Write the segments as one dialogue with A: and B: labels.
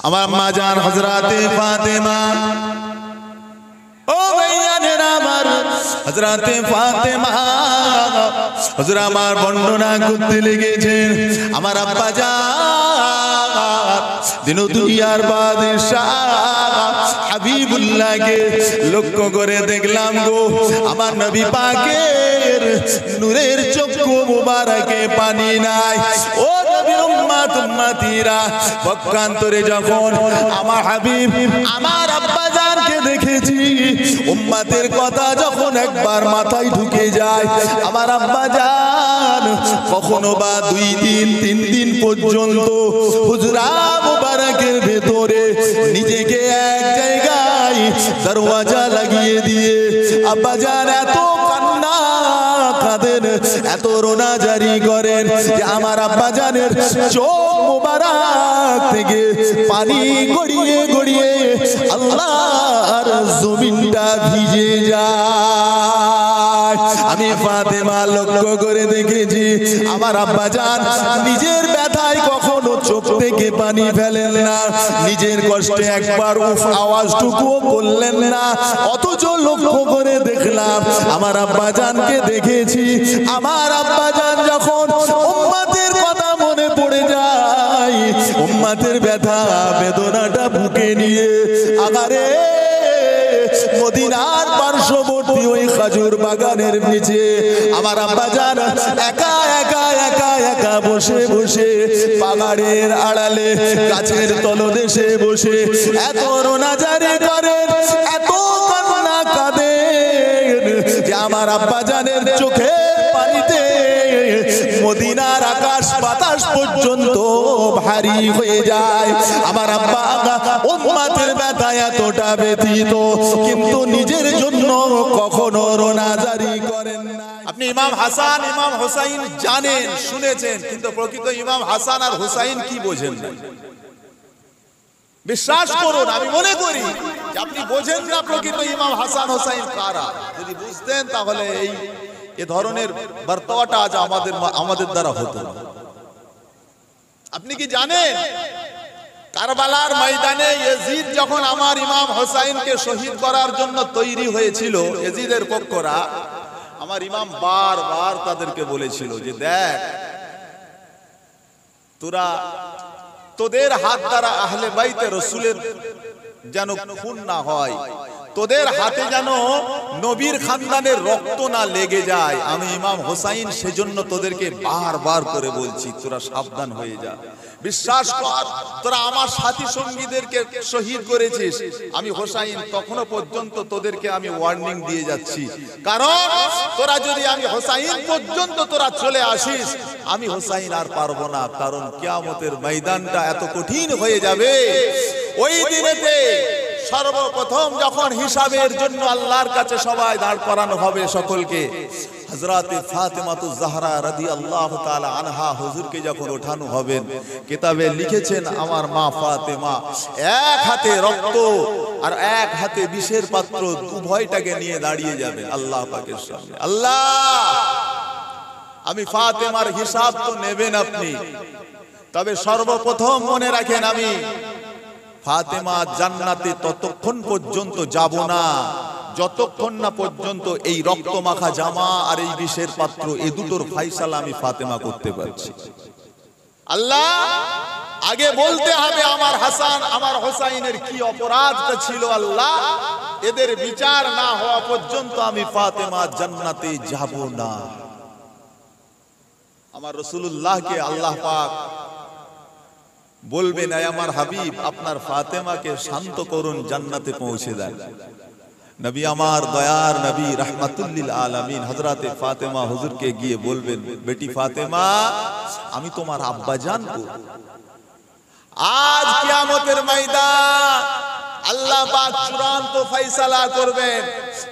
A: আমার আম্মা জান হযরতে ফাতেমা, ও ভাইয়ানেরা আমার, হযরতে ফাতেমা হুজুর আমার বর্ণনা করতে লেগেছেন। আমার আব্বা জান দিন দুনিয়ার বাদশাহ হাবিবুল্লাহকে লক্ষ্য করে দেখলাম গো, আমার নবী পাকের নূরের চক্ষু মুবারকে পানি নাই। ও নবীর উম্মত উম্মতিরা, পক্ষান্তরে যখন আমার হাবিব আমার আব্বা জানকে দেখেছি, উম্মতের কথা যখন একবার মাথায় ঢুকে যায়, আমার আব্বা জান কখনো বা 2 দিন 3 দিন পর্যন্ত হুজরা মুবারকের ভেতরে নিজেকে এক জায়গায় দরওয়াজা লাগিয়ে দিয়ে আব্বা জান এত কান্না কাঁদেন, এত রোনা জারি করেন যে আমার আব্বা জানের চোখ মুবারক থেকে পানি গড়িয়ে গড়িয়ে আল্লাহর জমিনটা ভিজে যায়। আমি ফাতেমা লক্ষ্য করে দেখেছি, আমার আব্বা জান নিজের ব্যথায় কখনো চোখ থেকে পানি ফেলেন না, নিজের কষ্টে একবার উফ আওয়াজটুকুও করলেন না। অথচ লক্ষ্য করে দেখলাম আমার আব্বা জানকে দেখেছি, আমার আব্বা জান যখন উম্মতের কথা মনে পড়ে যায়, উম্মতের ব্যথা বেদনাটা বুকে নিয়ে আগারে মদিনার পার্শ্ববর্তী ওই খাজুর বাগানের নিচে আমার আব্বা জান একা একা একা একা বসে বসে পাহাড়ের আড়ালে গাছের তলদেশে বসে এত রোনা জারি করেন, এত কান্না কাঁদেন যে আমার আব্বা জানের চোখের পানিতে মদিনার আকাশ বাতাস পর্যন্ত ভারী হয়ে যায়। আমার আব্বা উম্মতের ব্যথায় এতটা ব্যথিত, কিন্তু নিজের জন্য কখনো রোনা জারি করেন না।
B: আপনি ইমাম হাসান ইমাম হুসাইন জানেন, শুনেছেন, কিন্তু প্রকৃত ইমাম হাসান আর হুসাইন কি বোঝেন না। বিশ্বাস করুন, আমি মনে করি যে আপনি বোঝেন না প্রকৃত ইমাম হাসান হুসাইন কারা। যদি বুঝতেন তাহলে এ ধরনের বার্তাটা আজ আমাদের দ্বারা হতো না। আপনি কি জানেন কারবালার ময়দানে ইয়াজিদ যখন আমার ইমাম হুসাইনকে শহীদ করার জন্য তৈরি হয়েছিল, ইয়াজিদের পক্ষরা, আমার ইমাম বারবার তাদেরকে বলেছিল যে দেখ, তোদের হাত দ্বারা আহলে বাইতে রাসূলের যেন খুন না হয়, তোদের হাতে যেন নবীর খানদানের রক্ত না লেগে যায়। আমি ইমাম হুসাইন সেজন্য তোদেরকে বারবার করে বলছি, তোরা সাবধান হয়ে যা। বিশ্বাস কর, তোরা আমার সাথী সঙ্গীদেরকে শহীদ করেছিস, আমি হুসাইন তখনো পর্যন্ত তোদেরকে আমি ওয়ার্নিং দিয়ে যাচ্ছি, কারণ তোরা যদি আমি হুসাইন পর্যন্ত তোরা চলে আসিস, আমি হুসাইন আর পারবো না, কারণ কিয়ামতের ময়দানটা এত কঠিন হয়ে যাবে। ওই দিনেতে সর্বপ্রথম যখন হিসাবের জন্য আল্লাহর কাছে সবাই দাঁড় করানো হবে সকলকে, হযরতে ফাতেমাতুজ জাহরা রাদিয়াল্লাহু তাআলা আনহা হুজুরকে যখন ওঠানো হবেন, কিতাবে লিখেছেন আমার মা ফাতেমা এক হাতে রক্ত আর এক হাতে বিষের পাত্র উভয়টাকে নিয়ে দাঁড়িয়ে যাবেন আল্লাহ পাকের সামনে। আল্লাহ, আমি ফাতেমার হিসাব তো নেবেন আপনি, তবে সর্বপ্রথম মনে রাখেন আমি ফাতেমা জান্নাতে ততক্ষণ পর্যন্ত যাব না যতক্ষণ না পর্যন্ত এই রক্ত মাখা জামা আর এই বিষের পাত্র এ দুটোর ফয়সালা আমি ফাতেমা করতে পারছি। আল্লাহ, আগে বলতে হবে আমার হাসান আমার হুসাইনের কি অপরাধটা ছিল। আল্লাহ, এদের বিচার না হওয়া পর্যন্ত আমি ফাতেমা জান্নাতে যাব না। আমার রাসূলুল্লাহকে আল্লাহ পাক বলবেন, আয় আমার হাবিব, আপনার ফাতেমাকে শান্ত করুন, জান্নাতে পৌঁছে দেন। নবী আমার দয়ার নবী রাহমাতুল লিল আলামিন হযরতে ফাতেমা হুজুরকে গিয়ে বলবেন, বেটি ফাতেমা, আমি তোমার আব্বা জান তো, আজ কিয়ামতের ময়দান আল্লাহ পাক চূড়ান্ত ফয়সালা করবেন।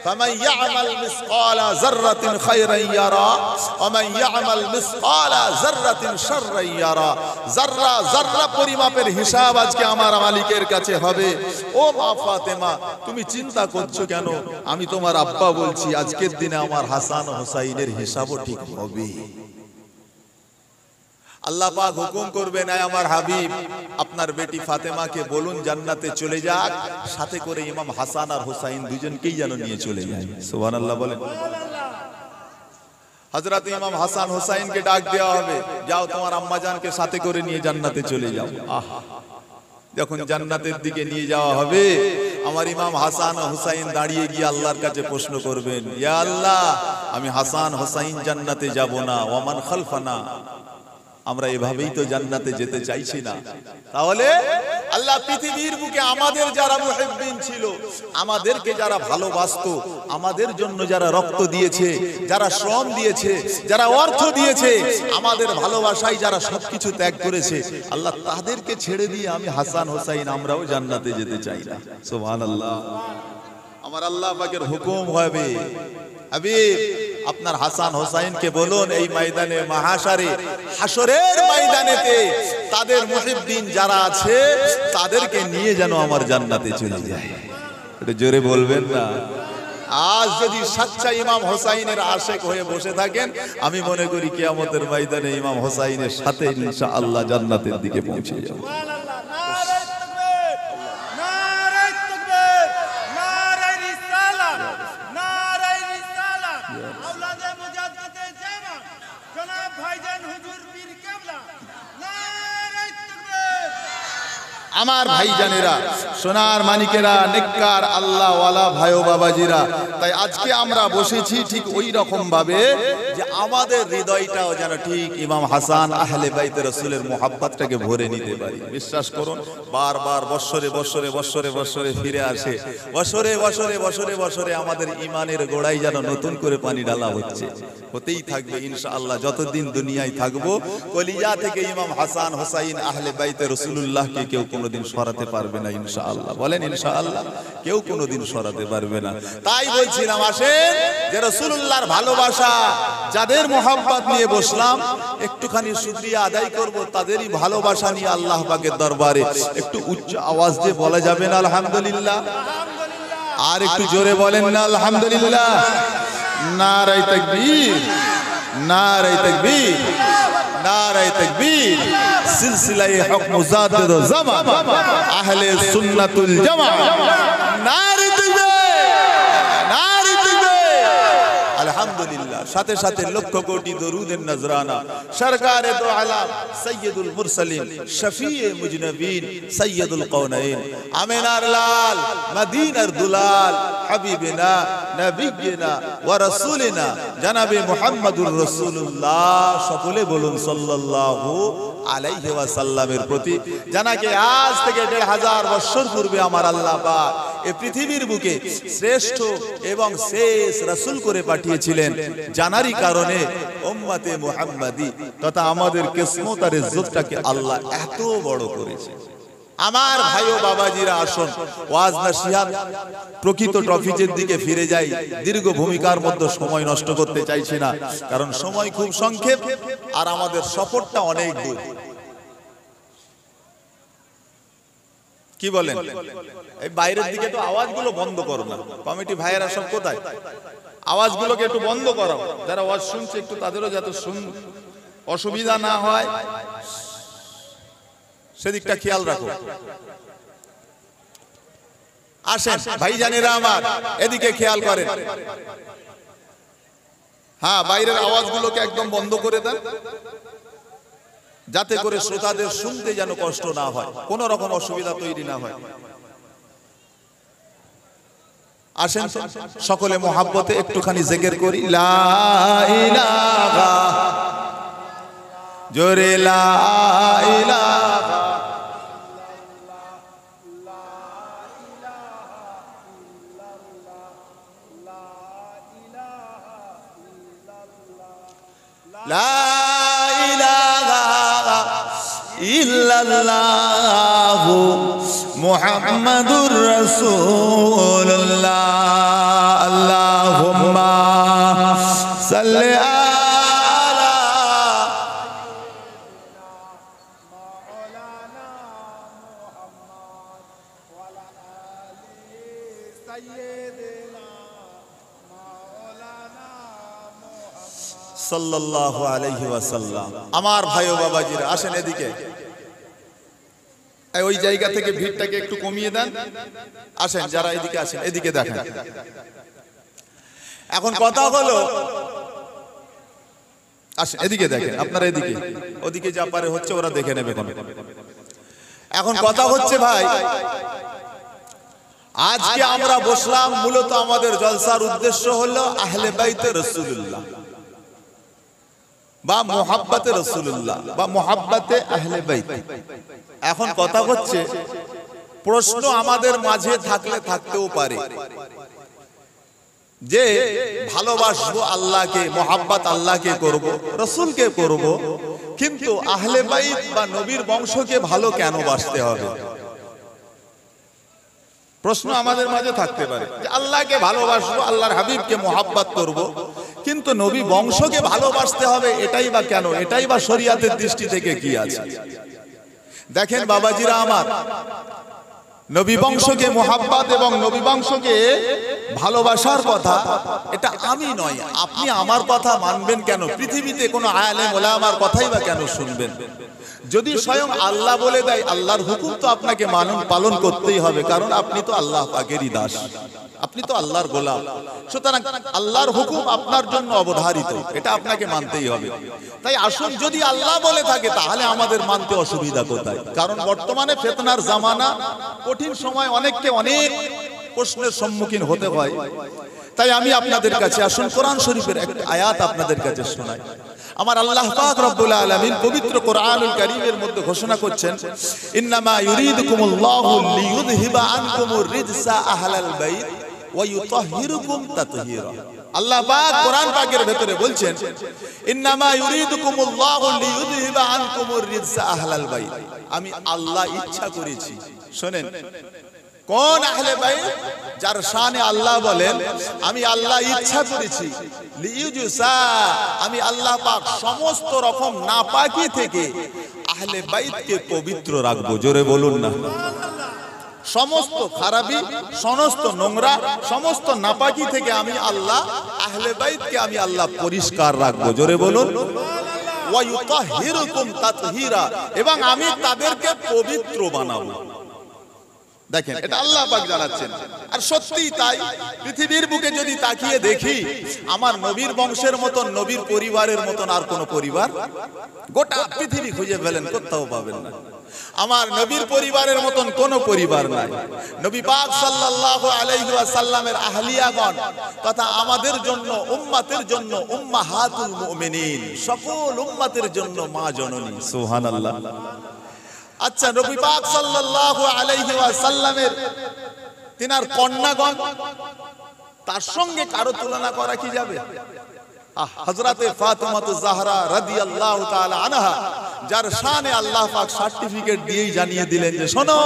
B: ফামান ইয়ামাল মিসকালা যাররাতিন খায়রান ইয়ারা ওয়া মান ইয়ামাল মিসকালা যাররাতিন শাররান ইয়ারা। যাররা যাররা পরিমাপের হিসাব আজকে আমার মালিকের কাছে হবে। ও মা ফাতেমা, তুমি চিন্তা করছো কেন? আমি তোমার আব্বা বলছি, আজকের দিনে আমার হাসান হুসাইনের হিসাবও ঠিক হবে। আল্লাহ পাক হুকুম করবেন, আয় আমার হাবিব আপনার বেটি ফাতেমাকে বলুন জান্নাতে চলে যাক, সাথে করে ইমাম হাসান আর হুসাইন দুজনকেই যেন নিয়ে চলে যায়। সুবহানাল্লাহ বলেন। হযরত ইমাম হাসান হুসাইনকে ডাক দেওয়া হবে, যাও তোমার আম্মাজানকে সাথে করে নিয়ে জান্নাতে চলে যাও। যখন জান্নাতের দিকে নিয়ে যাওয়া হবে, আমার ইমাম হাসান ও হুসাইন দাঁড়িয়ে গিয়ে আল্লাহর কাছে প্রশ্ন করবেন, ইয়া আল্লাহ, আমি হাসান হুসাইন জান্নাতে যাব না, ওয়ামান খালফানা, আমরা এভাবেই তো জান্নাতে যেতে চাইছি না। তাহলে আল্লাহ পৃথিবীর বুকে আমাদের যারা মুহিব্বিন ছিল, আমাদেরকে যারা ভালোবাসতো, আমাদের জন্য যারা রক্ত দিয়েছে, যারা শ্রম দিয়েছে, যারা অর্থ দিয়েছে, আমাদের ভালোবাসায় যারা সবকিছু ত্যাগ করেছে, আল্লাহ তাদেরকে ছেড়ে দিয়ে আমি হাসান হোসাইন আমরাও জান্নাতে যেতে চাই না। সুবহানাল্লাহ। আমার আল্লাহ পাকের হুকুম হবে, হাবিব আপনার হাসান হোসাইনকে বলুন এই ময়দানে মাহাশারে হাসরের ময়দানেতে তাদের মুহিব্বিন যারা আছে তাদেরকে নিয়ে যেন আমার জান্নাতে চলে যায়। এটা জোরে বলবেন না? আজ যদি সচ্চা ইমাম হোসাইনের আশেক হয়ে বসে থাকেন, আমি মনে করি কিয়ামতের ময়দানে ইমাম হোসাইনের সাথে ইনশাআল্লাহ জান্নাতের দিকে পৌঁছে যাব। আমার ভাইজানেরা, সোনার মানিকেরা, নেককার আল্লাহ ওয়ালা ভাই ও বাবাজিরা, তাই আজকে আমরা বসেছি ঠিক ওই রকম ভাবে যে আমাদের হৃদয়টাও যেন ঠিক ইমাম হাসান আহলে বাইতে রাসূলের মুহাব্বতটাকে ভরে নিতে পারি। বিশ্বাস করুন, বারবার বছরে বছরে বছরে বছরে ফিরে আসে, বছরে বছরে বছরে বছরে আমাদের ইমানের গোড়ায় যেন নতুন করে পানি ঢালা হচ্ছে, হতেই থাকবে ইনশাআল্লাহ। যতদিন দুনিয়ায় থাকবো, কলিজা থেকে ইমাম হাসান হোসাইন আহলে বাইতে রাসূলুল্লাহকে কেউ কোনোদিন সরাতে পারবে না ইনশাআল্লাহ। বলেন ইনশাআল্লাহ, কেউ কোনোদিন সরাতে পারবে না। তাই বলছিলাম, আসেন যে রাসূলুল্লাহর ভালোবাসা যাদের মুহাব্বত নিয়ে বসলাম, একটুখানি শুকরিয়া আদায় করব তাদেরই ভালোবাসা নিয়ে আল্লাহ পাকের দরবারে। একটু উচ্চ আওয়াজ দিয়ে বলা যাবে না আলহামদুলিল্লাহ? আর একটু জোরে বলেন না আলহামদুলিল্লাহ? নারে তাকবীর, নারে তাকবীর, নারে তাকবীর। সিলসিলায়ে হক মুজাদ্দিদ জামান আহলে সুন্নাতুল জামাত, নারে তাকবীর, নারে তাকবীর। আলহামদুলিল্লাহ। সাথে সাথে লক্ষ কোটি দরুদের নজরানা সরকারে দো আলাম সৈয়দুল মুরসালিন শফিয়ে মুজনবিন সৈয়দুল কওনাইন আমিনার লাল মদিনার দুলাল হাবিবিনা নবিয়িনা ওয়া রাসূলিনা জনাবে মুহাম্মদুর রাসূলুল্লাহ, সকলে বলুন সাল্লাল্লাহু আলাইহি ওয়াসাল্লামের প্রতি, জানাকে আজ থেকে ১৫০০ বছর পূর্বে আমার আল্লাহ পাক এই পৃথিবীর বুকে শ্রেষ্ঠ এবং শেষ রাসূল করে পাঠিয়েছিলেন, জানারই কারণে উম্মতে মুহাম্মাদি তথা আমাদের কিসমত আর ইজ্জতটাকে আল্লাহ এত বড় করেছে। আমার ভাই ও বাবাজিরা, আসুন ওয়াজ নসিহত প্রকৃত টপিকের দিকে ফিরে যাই। দীর্ঘ ভূমিকার মধ্যে সময় নষ্ট করতে চাইছি না, কারণ সময় খুব সংক্ষেপ আর আমাদের সফরটা অনেক দূর। কি বলেন? এই বাইরের দিকে তো আওয়াজগুলো বন্ধ করো না, কমিটি ভাইয়েরা সব কোথায়? আওয়াজগুলোকে একটু বন্ধ করো, যারা আওয়াজ শুনছে একটু তাদেরও যাতে অসুবিধা না হয় সেদিকটা খেয়াল রাখো। আসেন ভাইজানেরা আমার, এদিকে খেয়াল করেন। হ্যাঁ, বাইরের আওয়াজগুলোকে একদম বন্ধ করে দেন, যাতে করে শ্রোতাদের শুনতে যেন কষ্ট না হয়, কোন রকম অসুবিধা তৈরি না হয়। আসেন সকলে মোহাব্বতে একটুখানি জিকির করি, লা ইলাহা, জোরে লা ইলাহা, লা ইলাহা ইল্লাল্লাহু মুহাম্মাদুর রাসূলুল্লাহ, আল্লাহুম্মা সাল্লি আলা মাওলানা মুহাম্মদ ওয়া আলা আলি সাইয়্যিদিনা মাওলানা মুহাম্মদ সাল্লাল্লাহু আলাইহি ওয়াসাল্লাম। আমার ভাই ও বাবাজিরা আসেন এদিকে, ওই জায়গা থেকে ভিড়টাকে একটু কমিয়ে দেন। আসেন যারা এদিকে আসেন, এদিকে দেখেন। এখন কথা হলো, আসেন এদিকে দেখেন, আপনারা এদিকে, ওদিকে যা পারে হচ্ছে ওরা দেখে নেবে। এখন কথা হচ্ছে ভাই, আজকে আমরা বসলাম, মূলত আমাদের জলসার উদ্দেশ্য হলো আহলে বাইতে রাসূলুল্লাহ বা মুহাব্বতে রাসূলুল্লাহ বা মুহাব্বতে আহলে বাইত। এখন কথা হচ্ছে, প্রশ্ন আমাদের মাঝে থাকলে থাকতেও পারে যে ভালোবাসবো আল্লাহকে, মুহাব্বত আল্লাহকে করব, রাসূলকে করব, কিন্তু আহলে বাইত বা নবীর বংশকে ভালো কেন বাসতে হবে? প্রশ্ন আমাদের মাঝে থাকতে পারে যে আল্লাহকে ভালোবাসবো, আল্লাহর হাবিবকে মুহাব্বত করব, কিন্তু নবী বংশকে ভালোবাসতে হবে, এটাই বা কেন? এটাই বা শরীয়তের দৃষ্টি থেকে কি আছে? দেখেন বাবাজিরা আমার, নবী বংশকে মুহাব্বত এবং নবী বংশকে ভালোবাসার কথা, এটা আমি নয়, আপনি আমার কথা মানবেন কেন? পৃথিবীতে কোনো আলেম ওলামার কথাই বা কেন শুনবেন? যদি স্বয়ং আল্লাহ বলে দেয়, আল্লাহর হুকুম তো আপনাকে পালন করতেই হবে, কারণ আপনি তো আল্লাহ পাকেরই দাস, আপনি তো আল্লাহর গোলাম। সুতরাং আল্লাহর হুকুম আপনার জন্য অবধারিত, এটা আপনাকে মানতেই হবে। তাই আসুন, যদি আল্লাহ বলে থাকে তাহলে আমাদের মানতে অসুবিধা কোথায়? কারণ বর্তমানে ফিতনার জামানা, কঠিন সময়, অনেককে অনেক প্রশ্নের সম্মুখীন হতে হয়। তাই আমি আপনাদের কাছে, আসুন কোরআন শরীফের একটা আয়াত আপনাদের কাছে শোনাই। আমার আল্লাহ পাক রব্বুল আলামিন পবিত্র কোরআনুল কারীমের মধ্যে ঘোষণা করছেন, ইন্নামা ইউরিদুকুমুল্লাহু লিইউযহিবা আনকুমুর রিজসা আহলাল বাইত ওয়া ইউতাহহিরুকুম তাতহীরা। আল্লাহ পাক কোরআন পাকের ভিতরে বলছেন, ইন্নামা ইউরিদুকুমুল্লাহু লিইউযহিবা আনকুমুর রিজসা আহলাল বাইত। আমি আল্লাহ ইচ্ছা করেছি, শুনেন, কোন আহলে বাইত? যার শানে আল্লাহ বলেন, আমি আল্লাহ ইচ্ছা করেছি, লিইউজসা, আমি আল্লাহ পাক সমস্ত রকম নাপাকি থেকে আহলে বাইতকে পবিত্র রাখবো। জোরে বলুন না। সমস্ত খারাপি, সমস্ত নোংরা, সমস্ত নাপাকি থেকে আমি আল্লাহ আহলে বাইতকে আমি আল্লাহ পরিষ্কার রাখবো। জোরে বলুন। ওয়া ইউতাহহিরুকুম তাতহীরা, এবং আমি তাদেরকে পবিত্র বানাবো। দেখেন, এটা আল্লাহ পাক জানাচ্ছেন। আর সত্যিই তাই, পৃথিবীর বুকে যদি তাকিয়ে দেখি, আমার নবীর বংশের মতন, নবীর পরিবারের মতন আর কোন পরিবার গোটা পৃথিবী খুঁজে ফেলেন, কোথাও পাবেন না। আমার নবীর পরিবারের মতন কোন পরিবার নাই। নবী পাক সাল্লাল্লাহু আলাইহি ওয়াসাল্লামের আহলিয়াগণ তথা আমাদের জন্য, উম্মতের জন্য উম্মাহাতুল মুমিনিন, সকল উম্মতের জন্য মা জননী। সুবহানাল্লাহ। আচ্ছা, নবী পাক সাল্লাল্লাহু আলাইহি ওয়াসাল্লামের তিনার কন্যাগণ, তার সঙ্গে কারো তুলনা করা কি যাবে? হযরতে ফাতেমাতুজ জাহরা রাদিয়াল্লাহু তাআলা আনহা, যার শানে আল্লাহ পাক সার্টিফিকেট দিয়েই জানিয়ে দিলেন যে শোনো,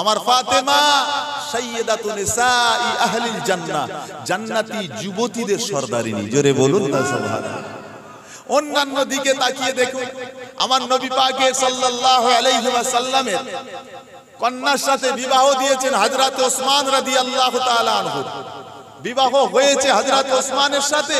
B: আমার ফাতেমা সাইয়্যিদাতুন নিসাই আহলিল জান্নাহ, জান্নাতি যুবতীদের সর্দারিনী। জোরে বলুন না সুবহানাল্লাহ। অন্যান্য দিকে তাকিয়ে দেখুন, আমার নবী পাকের সাল্লাল্লাহু আলাইহি ওয়াসাল্লামের কন্যার সাথে বিবাহ দিয়েছেন হযরত ওসমান রাদিয়াল্লাহু তাআলা আনহু। বিবাহ হয়েছে হযরত ওসমানের সাথে।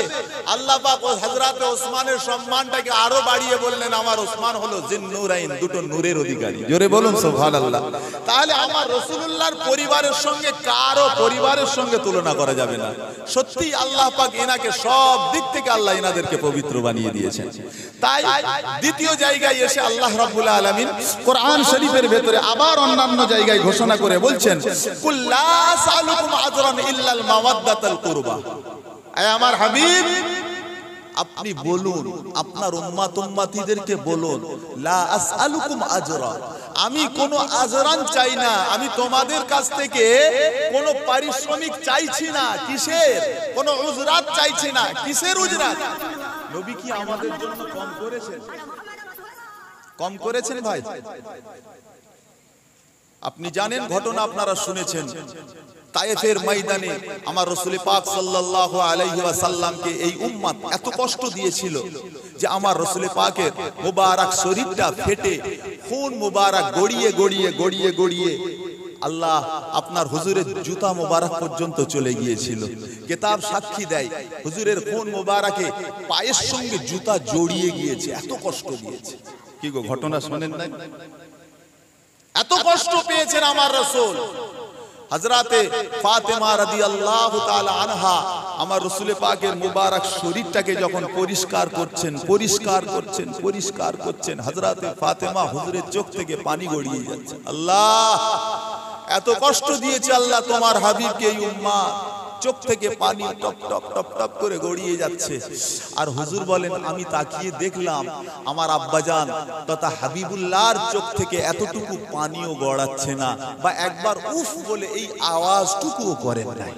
B: আল্লাহ পাক হযরত ওসমানের সম্মানটাকে আরো বাড়িয়ে বললেন, আমার ওসমান হলো জিন্নুরাইন, দুটো নূরের অধিকারী। জোরে বলুন সুবহানাল্লাহ। তাহলে আমার রাসূলুল্লাহর পরিবারের সঙ্গে কারো পরিবারের সঙ্গে তুলনা করা যাবে না। সত্যি আল্লাহ পাক এনাকে সব দিক থেকে আল্লাহ এনাদেরকে পবিত্র বানিয়ে দিয়েছেন। তাই দ্বিতীয় জায়গায় এসে আল্লাহ রাব্বুল আলামিন কোরআন শরীফের ভেতরে আবার অন্যান্য জায়গায় ঘোষণা করে বলছেন, কুল্লা সালুকুম আজরান ইল্লাল মাওয়াদ্দাতাল কুরবা। আয় আমার হাবিব, আপনি বলুন, আপনার উম্মত উম্মতিদেরকে বলুন, লা আসআলুকুম আজরা, আমি কোনো আজরান চাই না, আমি তোমাদের কাছ থেকে কোনো পারিশ্রমিক চাইছি না। কিসের? কোনো উজরাত চাইছি না। কিসের উজরাত? নবী কি আমাদের জন্য কম করেছেন? কম করেছেন ভাই? আপনি জানেন ঘটনা, আপনারা শুনেছেন, তায়েফের ময়দানে আমার রাসূল পাক সাল্লাল্লাহু আলাইহি ওয়াসাল্লামকে এই উম্মত এত কষ্ট দিয়েছিল যে আমার রাসূল পাকের মুবারক শরীরটা ফেটে খুন মুবারক গড়িয়ে গড়িয়ে গড়িয়ে গড়িয়ে আল্লাহ আপনার হুজুরের জুতা মোবারক পর্যন্ত চলে গিয়েছিল। কিতাব সাক্ষী দেয় হুজুরের খুন মোবারকে পায়ের সঙ্গে জুতা জড়িয়ে গিয়েছে, এত কষ্ট দিয়েছে। কি গো, ঘটনা শোনেন নাই? এত কষ্ট পেয়েছেন আমার রাসূল। হযরতে ফাতেমা রাদিয়াল্লাহু তাআলা আনহা আমার রাসূল পাকের মুবারক শরীরটাকে যখন পরিষ্কার করছেন, হযরতে ফাতেমা হুজুরের চোখ থেকে পানি গড়িয়ে যাচ্ছে। আল্লাহ, এত কষ্ট দিয়েছে আল্লাহ তোমার হাবিবকে, এই উম্মাহ চোখ থেকে পানি টপ টপ টপ টপ করে গড়িয়ে যাচ্ছে। আর হুজুর বলেন, আমি তাকিয়ে দেখলাম আমার আব্বাজান তথা হাবিবুল্লাহর চোখ থেকে এতটুকু পানিও গড়াচ্ছে না, বা একবার উফ বলে এই আওয়াজটুকুও করেন নাই।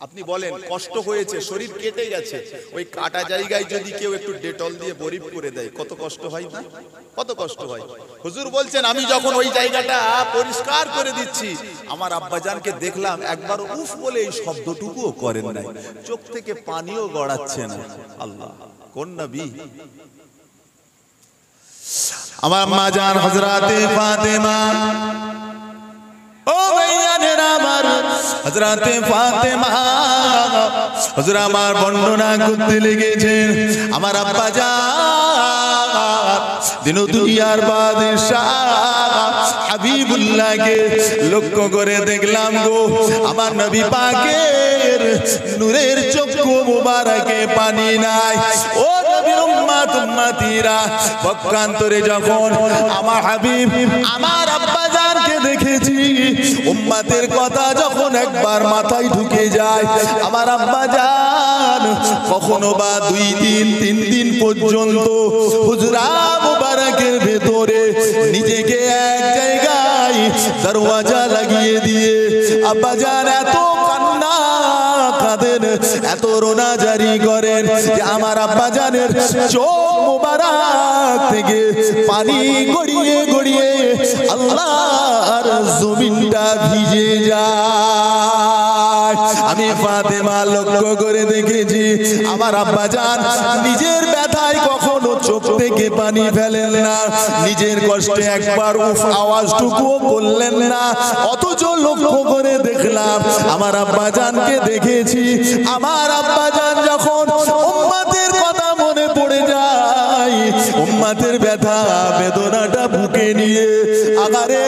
B: আপনি বলেন, কষ্ট হয়েছে, শরীর কেটে গেছে, ওই কাটা জায়গায় যদি কেউ একটু ডেটল দিয়ে বরিফ করে দেয় কত কষ্ট হয় না? কত কষ্ট হয়। হুজুর বলছেন, আমি যখন ওই জায়গাটা পরিষ্কার করে দিচ্ছি আমার আব্বাজানকে দেখলাম একবার উফ বলে এই শব্দটুকুও করেন নাই, চোখ থেকে পানিও গড়াচ্ছে না। আল্লাহ, কোন নবী!
A: আমার মা জান হযরতে ফাতেমা, ও ভাইয়ানেরা আমার, হযরতে ফাতেমা হুজুর আমার বর্ণনা করতে লেগেছেন। আমার আব্বা জান দিন দুনিয়ার বাদশাহ হাবিবুল্লাহকে লক্ষ্য করে দেখলাম গো, আমার নবী পাকের নূরের চক্ষু মুবারকে পানি নাই। ও নবীর উম্মত উম্মতিরা, পক্ষান্তরে যখন আমার হাবিব আমার আব্বা জানকে দেখেছি, উম্মতের কথা যখন একবার মাথায় ঢুকে যায়, আমার আব্বা জান কখনো বা 2 দিন 3 দিন পর্যন্ত হুজরা মুবারকের ভেতরে নিজেকে এক জায়গায় দরওয়াজা লাগিয়ে দিয়ে আব্বা জান এত কান্না কাঁদেন, এত রোনা জারি করেন যে আমার আব্বা জানের চোখ মুবারক থেকে পানি গড়িয়ে গড়িয়ে আল্লাহর জমিনটা ভিজে যায়। আমি ফাতেমা লক্ষ্য করে দেখেছি, আমার আব্বা জান নিজের ব্যথায় কখনো চোখ থেকে পানি ফেলেন না, নিজের কষ্টে একবার উফ আওয়াজটুকুও করলেন না। অথচ লক্ষ্য করে দেখলাম আমার আব্বা জানকে দেখেছি, আমার আব্বা জান যখন উম্মতের কথা মনে পড়ে যায়, উম্মতের ব্যথা বেদনাটা বুকে নিয়ে আগারে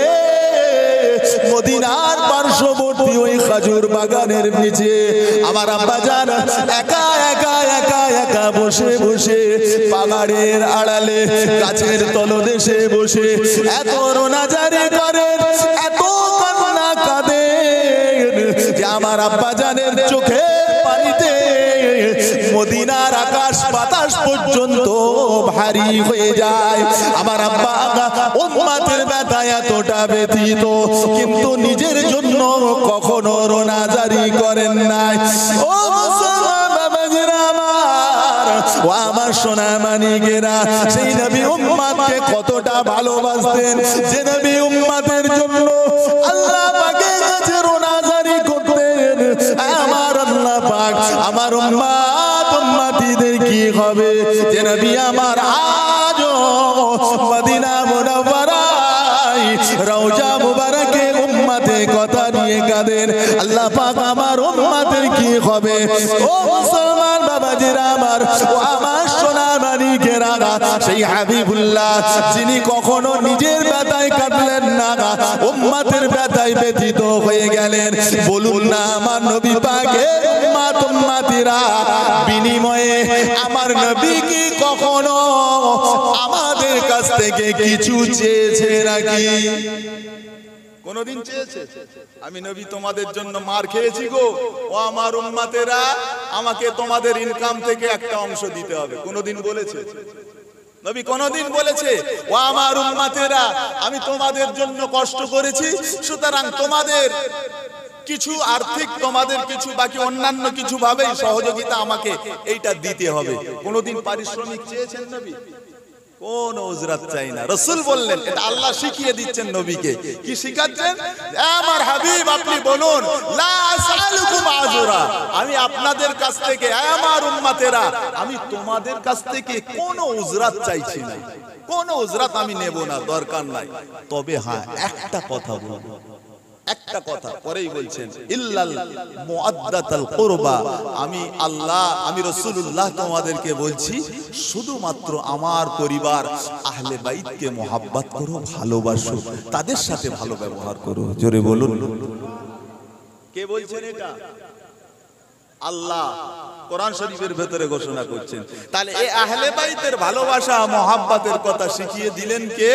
A: মদিনার পার্শ্ববর্তী ওই খাজুর বাগানের নিচে আমার আব্বা জান একা একা একা একা বসে বসে পাহাড়ের আড়ালে গাছের তলদেশে বসে এত রোনাজারি করেন, এত কান্না কাঁদেন যে আমার আব্বা জানের চোখে পানিতে মদিনার আকাশ বাতাস পর্যন্ত ভারী হয়ে যায়। আমার আব্বা উম্মতের ব্যথায় এতটা ব্যথিত, কিন্তু নিজের জন্য কখনো রোনা জারি করেন নাই। ও মুসলমান বাবাজিরা আমার, ও আমার সোনা মানিকেরা, সেই নবী উম্মতকে কতটা ভালোবাসতেন যে নবী উম্মতের জন্য আল্লাহ পাকের কাছে রোনা জারি করতেন। আমার আল্লাহ পাক আমার উম্মত উম্মতিদের কি হবে যে নবী আমার আজও মদিনা মুনাওয়ারায় রওজা মুবারকে উম্মতের কথা নিয়ে কাঁদেন। আল্লাহ পাক আমার উম্মতের কি হবে? ও মুসলমান বাবাজিরা আমার, ও আমার সোনা মানিকেরা, সেই হাবিবুল্লাহ যিনি কখনো নিজের ব্যথায় কাঁদলেন না, উম্মতের ব্যথায় ব্যথিত হয়ে গেলেন। বলুন না আমার নবী পাকের উম্মত উম্মতিরা বিনিময়ে আমার নবী কি কখনো আমাদের কাছ থেকে কিছু চেয়েছে নাকি?
B: কোনদিন চেয়েছে? আমি নবী তোমাদের জন্য মার খেয়েছি গো, ও আমার উম্মতেরা আমাকে তোমাদের ইনকাম থেকে একটা অংশ দিতে হবে, কোনদিন বলেছে? নবী কোনদিন বলেছে ও আমার উম্মতেরা আমি তোমাদের জন্য কষ্ট করেছি, সুতরাং তোমাদের কিছু আর্থিক, তোমাদের কিছু বাকি অন্যান্য কিছু ভাবেই সহযোগিতা আমাকে এইটা দিতে হবে? কোনদিন পারিশ্রমিক চেয়েছেন নবী? কোন উজরাত চাই না। রাসূল বললেন, এটা আল্লাহ শিখিয়ে দিচ্ছেন নবীকে। কি শিখাচ্ছেন? আমার হাবিব আপনি বলুন, লা আসআলুকুম আজরা, আমি আপনাদের কাছ থেকে, আমার উম্মতেরা, আমি তোমাদের কাছ থেকে কোনো উজরাত চাইছি না, কোনো উজরাত আমি নেব না, দরকার নাই। তবে হ্যাঁ, একটা কথা বলবো, একটা কথা পরেই বলছেন, ইল্লাল মুআদ্দাতাল কুরবা, আমি আল্লাহ, আমি রাসূলুল্লাহ তোমাদেরকে বলছি, শুধুমাত্র আমার পরিবার আহলে বাইতকে মুহাব্বত করো, ভালোবাসো, তাদের সাথে ভালো ব্যবহার করো। জোরে বলুন। কে বলছেন এটা? আল্লাহ কোরআন শরীফের ভেতরে ঘোষণা করছেন। তাহলে এই আহলে বাইতের ভালোবাসা মুহাব্বতের কথা শিখিয়ে দিলেন কে?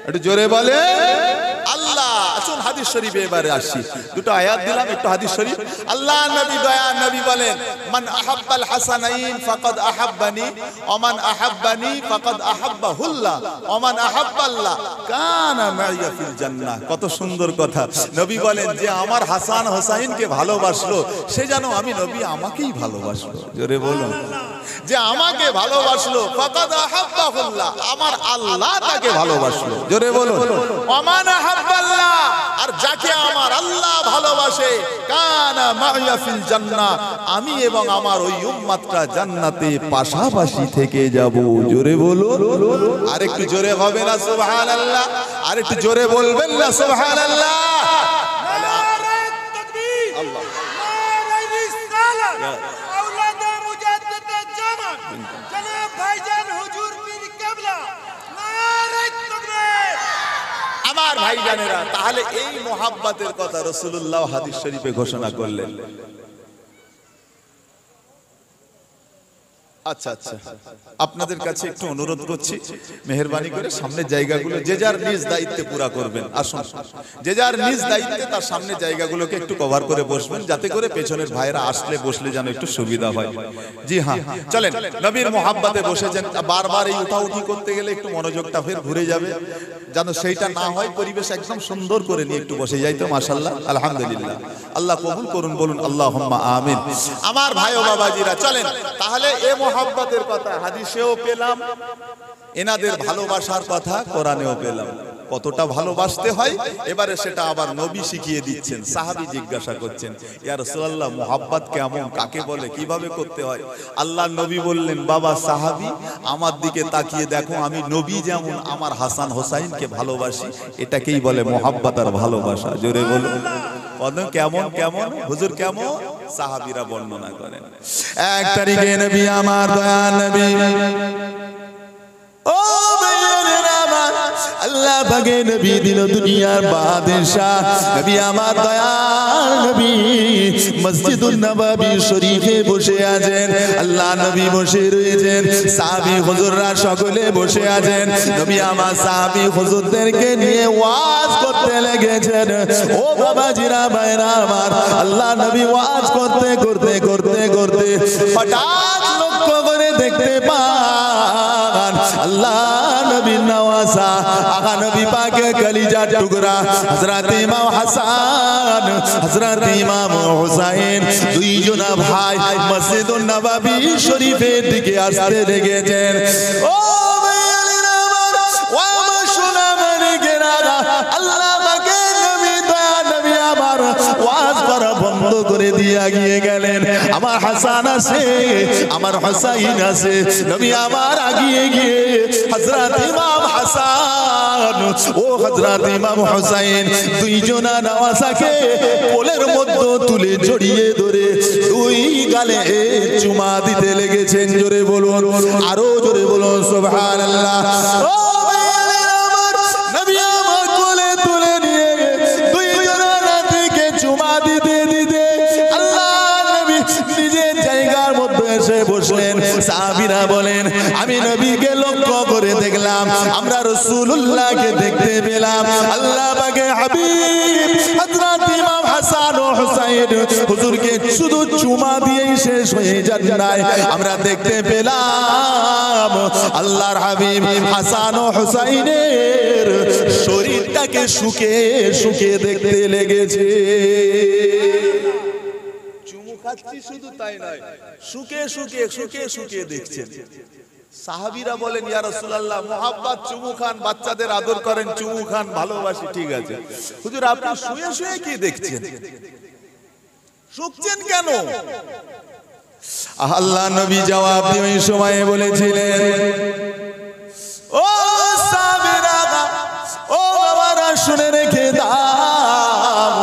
B: একটু জোরে বলে আল্লাহ। আসুন হাদিস শরীফে এবারে আসি, দুটো আয়াত দিলাম, একটু হাদিস শরীফ। আল্লাহ নবী, দয়া নবী বলেন, মান আহাব্বাল হাসানাইন ফাকাদ আহাব্বানি ওয়া মান আহাব্বানি ফাকাদ আহাব্বাহুল্লাহ ওয়া মান আহাব্বাল্লাহ কানা মাইয়া ফিল জান্নাহ। কত সুন্দর কথা। নবী বলেন, যে আমার হাসান হোসাইনকে ভালোবাসলো, সে যেন আমি নবী আমাকেই ভালোবাসলো। জোরে বলুন। যে আমাকে ভালোবাসলো, ফাকাদ আহাব্বাহুল্লাহ, আমার আল্লাহ তাকে ভালোবাসলো। জোরে বলুন। ওয়া মান আহাব্বাল্লাহ, আর যাকে আমার আল্লাহ ভালোবাসে, কানা মাইয়া ফিল জান্নাহ, আমি এবং আমার ওই উম্মতটা জান্নাতে পাশাপাশি থেকে যাব। জোরে বলুন। আর একটু জোরে হবে না সুবহানাল্লাহ? আর একটু জোরে বলবেন না সুবহানাল্লাহ?
C: নারে তাকবীর,
B: আল্লাহ
C: নারে রিসালাত, আওলাদে মুজাদ্দিদ জামান, জনাব ভাইজান হুজুর পীর কিবলা, নারে তাকবীর।
B: আমার ভাইজানেরা, তাহলে এই মুহাব্বতের কথা রাসূলুল্লাহ হাদিস শরীফে ঘোষণা করলেন। আচ্ছা আচ্ছা, আপনাদের কাছে একটু অনুরোধ করছি, মেহেরবানি করে সামনের জায়গাগুলো যে যার নিজ দায়িত্বে পুরা করবেন। আসুন, যে যার নিজ দায়িত্বে তার সামনে জায়গাগুলোকে একটু কভার করে বসবেন, যাতে করে পেছনের ভাইরা আসলে বসলে যেন একটু সুবিধা হয়। জি হ্যাঁ, চলেন। নবীর মুহাব্বতে বসেছেন, বারবার এই উঠাউঠি করতে গেলে একটু মনোযোগটা ফের ঘুরে যাবে, যেন সেইটা না হয়। পরিবেশ একদম সুন্দর করে নিয়ে একটু বসে যাই তো। মাশাআল্লাহ, আলহামদুলিল্লাহ। আল্লাহ কবুল করুন, বলুন আল্লাহুম্মা আমিন। আমার ভাই ও বাবাজিরা, চলেন তাহলে এ মুহাব্বতের কথা হাদিসেও পেলাম, এনাদের ভালোবাসার কথা কোরআনেও পেলাম। কতটা ভালোবাসতে হয় এবারে সেটা আবার নবী শিখিয়ে দিচ্ছেন। সাহাবী জিজ্ঞাসা করছেন, ইয়া রাসূলুল্লাহ, মুহাব্বত কেমন, কাকে বলে, কিভাবে করতে হয়? আল্লাহ নবী বললেন, বাবা সাহাবী, আমার দিকে তাকিয়ে দেখো, আমি নবী যেমন আমার হাসান হোসাইনকে ভালোবাসি, এটাকেই বলে মুহাব্বত আর ভালোবাসা। জোরে বলুন। কেমন কেমন হুজুর, কেমন? সাহাবীরা বর্ণনা করেন।
A: এক তারিখে নবী আমার, দয়া নবী, ও ভাইয়েরা আমার, আল্লাহ পাকে নবী দিল দুনিয়ার বাদশাহ। নবী আমার, দয়াল নবী মসজিদুন নববী শরীফে বসে আছেন। আল্লাহ নবী বসে রয়েছেন, সাহাবী হুজুররা সকলে বসে আছেন। নবী আমার সাহাবী হুজুরদেরকে নিয়ে ওয়াজ করতে লেগেছেন। ও বাবাজিরা, ভাইরা আমার, আল্লাহ নবী ওয়াজ করতে করতে করতে করতে হঠাৎ লক্ষ্য করে দেখতে পান আল্লাহ নবীর নওয়াজা, আকা নবী পাকে কলিজা টুকরা হযরত ইমাম হাসান, হযরত ইমাম হুসাইন, দুইজনা ভাই মসজিদুন নববী শরীফের দিকে আসতে লেগেছেন। ও ভাইয়েরা আমার, ও আমার সোনা মানিকেরা, আল্লাহ পাকে নবী, দয়া নবী আমার ওয়াজ করা বন্ধ করে দিয়ে এগিয়ে গেলেন। আমার হাসান আছে, আমার হুসাইন আছে। নবী আমার আগিয়ে গিয়ে হযরত ইমাম হাসান ও হযরত ইমাম হুসাইন দুইজনা নওয়াজাকে কোলের মধ্যে তুলে জড়িয়ে ধরে দুই গালে চুমা দিতে লেগেছেন। জোরে বলুন, আরো জোরে বলুন সুবহানাল্লাহ। ও ভাইয়েরা আমার, নবী আমার কোলে তুলে নিয়ে দুইজনা নাতিকে চুমা দিতে দিতে আল্লাহ নবী নিজের জায়গার মধ্যে এসে বসলেন। সাহাবীরা বলেন, আমি নবীকে লক্ষ্য করে দেখলাম, আমরা রাসূলুল্লাহকে দেখতে পেলাম। আল্লাহ পাকের হাবিব হযরত ইমাম হাসান ও হুসাইন হুজুরকে শুধু চুমা দিয়েই শেষ হয়ে যান নাই, আমরা দেখতে পেলাম আল্লাহর হাবিব হাসান ও হুসাইনের শরীরটাকে শুকে শুকে দেখতে লেগেছে। চুমু খাচ্ছি শুধু তাই নয়, শুকে শুকে শুকে শুকে দেখছেন।
B: সাহাবীরা বলেন ইয়া রাসূলুল্লাহ মুহাব্বত চুমু খান, বাচ্চাদের আদর করেন, চুমু খান, ভালোবাসি, ঠিক আছে। হুজুর আপনি শুয়ে শুয়ে কি দেখছেন, শুকছেন কেন?
A: আল্লাহ নবী জবাব দিয়ে ওই সময়ে বলেছিলেন, ও সাহাবীরা, ও বাবারা শুনে রেখে দাও,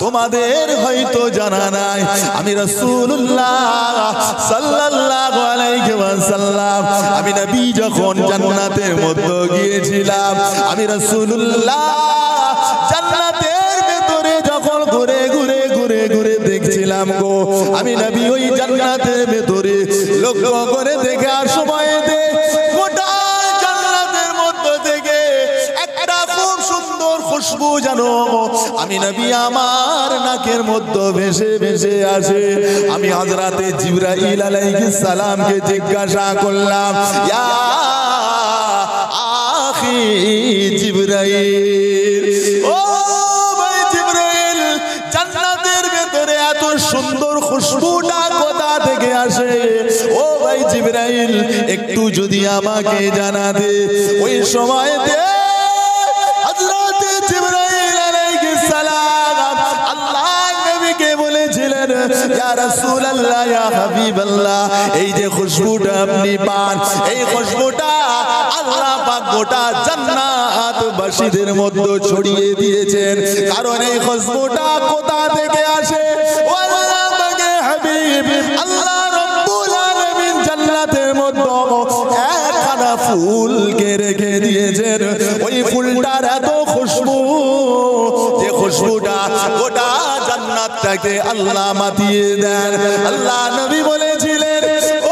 A: তোমাদের হয়তো জানা নাই আমি রাসূলুল্লাহ সাল্লাল্লাহু আলাইহি ওয়াসাল্লাম, আমি নবী যখন জান্নাতের মধ্যে গিয়েছিলাম, আমি রাসূলুল্লাহ জান্নাতের ভেতরে যখন ঘুরে ঘুরে ঘুরে ঘুরে দেখছিলাম গো, আমি নবী ওই জান্নাতের ভেতরে লক্ষ্য করে দেখার সময় দে গোটা জান্নাতের মধ্যে থেকে একটা খুব সুন্দর খুশবু জানো আমি নবী আমার নাকের মধ্যে ভেসে ভেসে আসে। আমি হযরতে জিবরাইল আলাইহিস সালামকে জিজ্ঞাসা করলাম, ইয়া আখি জিবরাইল, ও ভাই জিবরাইল, জান্নাতের ভেতরে এত সুন্দর খুশবুটা কোথা থেকে আসে? ও ভাই জিবরাইল, একটু যদি আমাকে জানা দে। ওই সময় দে হযরতে জিবরাইল আলাইহিস সালাম আল্লাহ নবীকে বলেছিলেন, ইয়া রাসূলুল্লাহ, ইয়া হাবিবাল্লাহ, এই যে খুশবুটা আপনি পান, এই খুশবুটা আল্লাহ পাক গোটা জান্নাতবাসীদের মধ্যে ছড়িয়ে দিয়েছেন। কারণ এই খুশবুটা কোথা থেকে আসে? ও আল্লাহ পাকের হাবিব আল্লাহ রাব্বুল আলামিন জান্নাতের মধ্যে একখানা ফুলকে রেখে দিয়েছেন। ওই ফুলটার এত খুশবু, যে খুশবুটা গোটা জান্নাতটাকে আল্লাহ মাতিয়ে দেন। আল্লাহ নবী বলেছিলেন,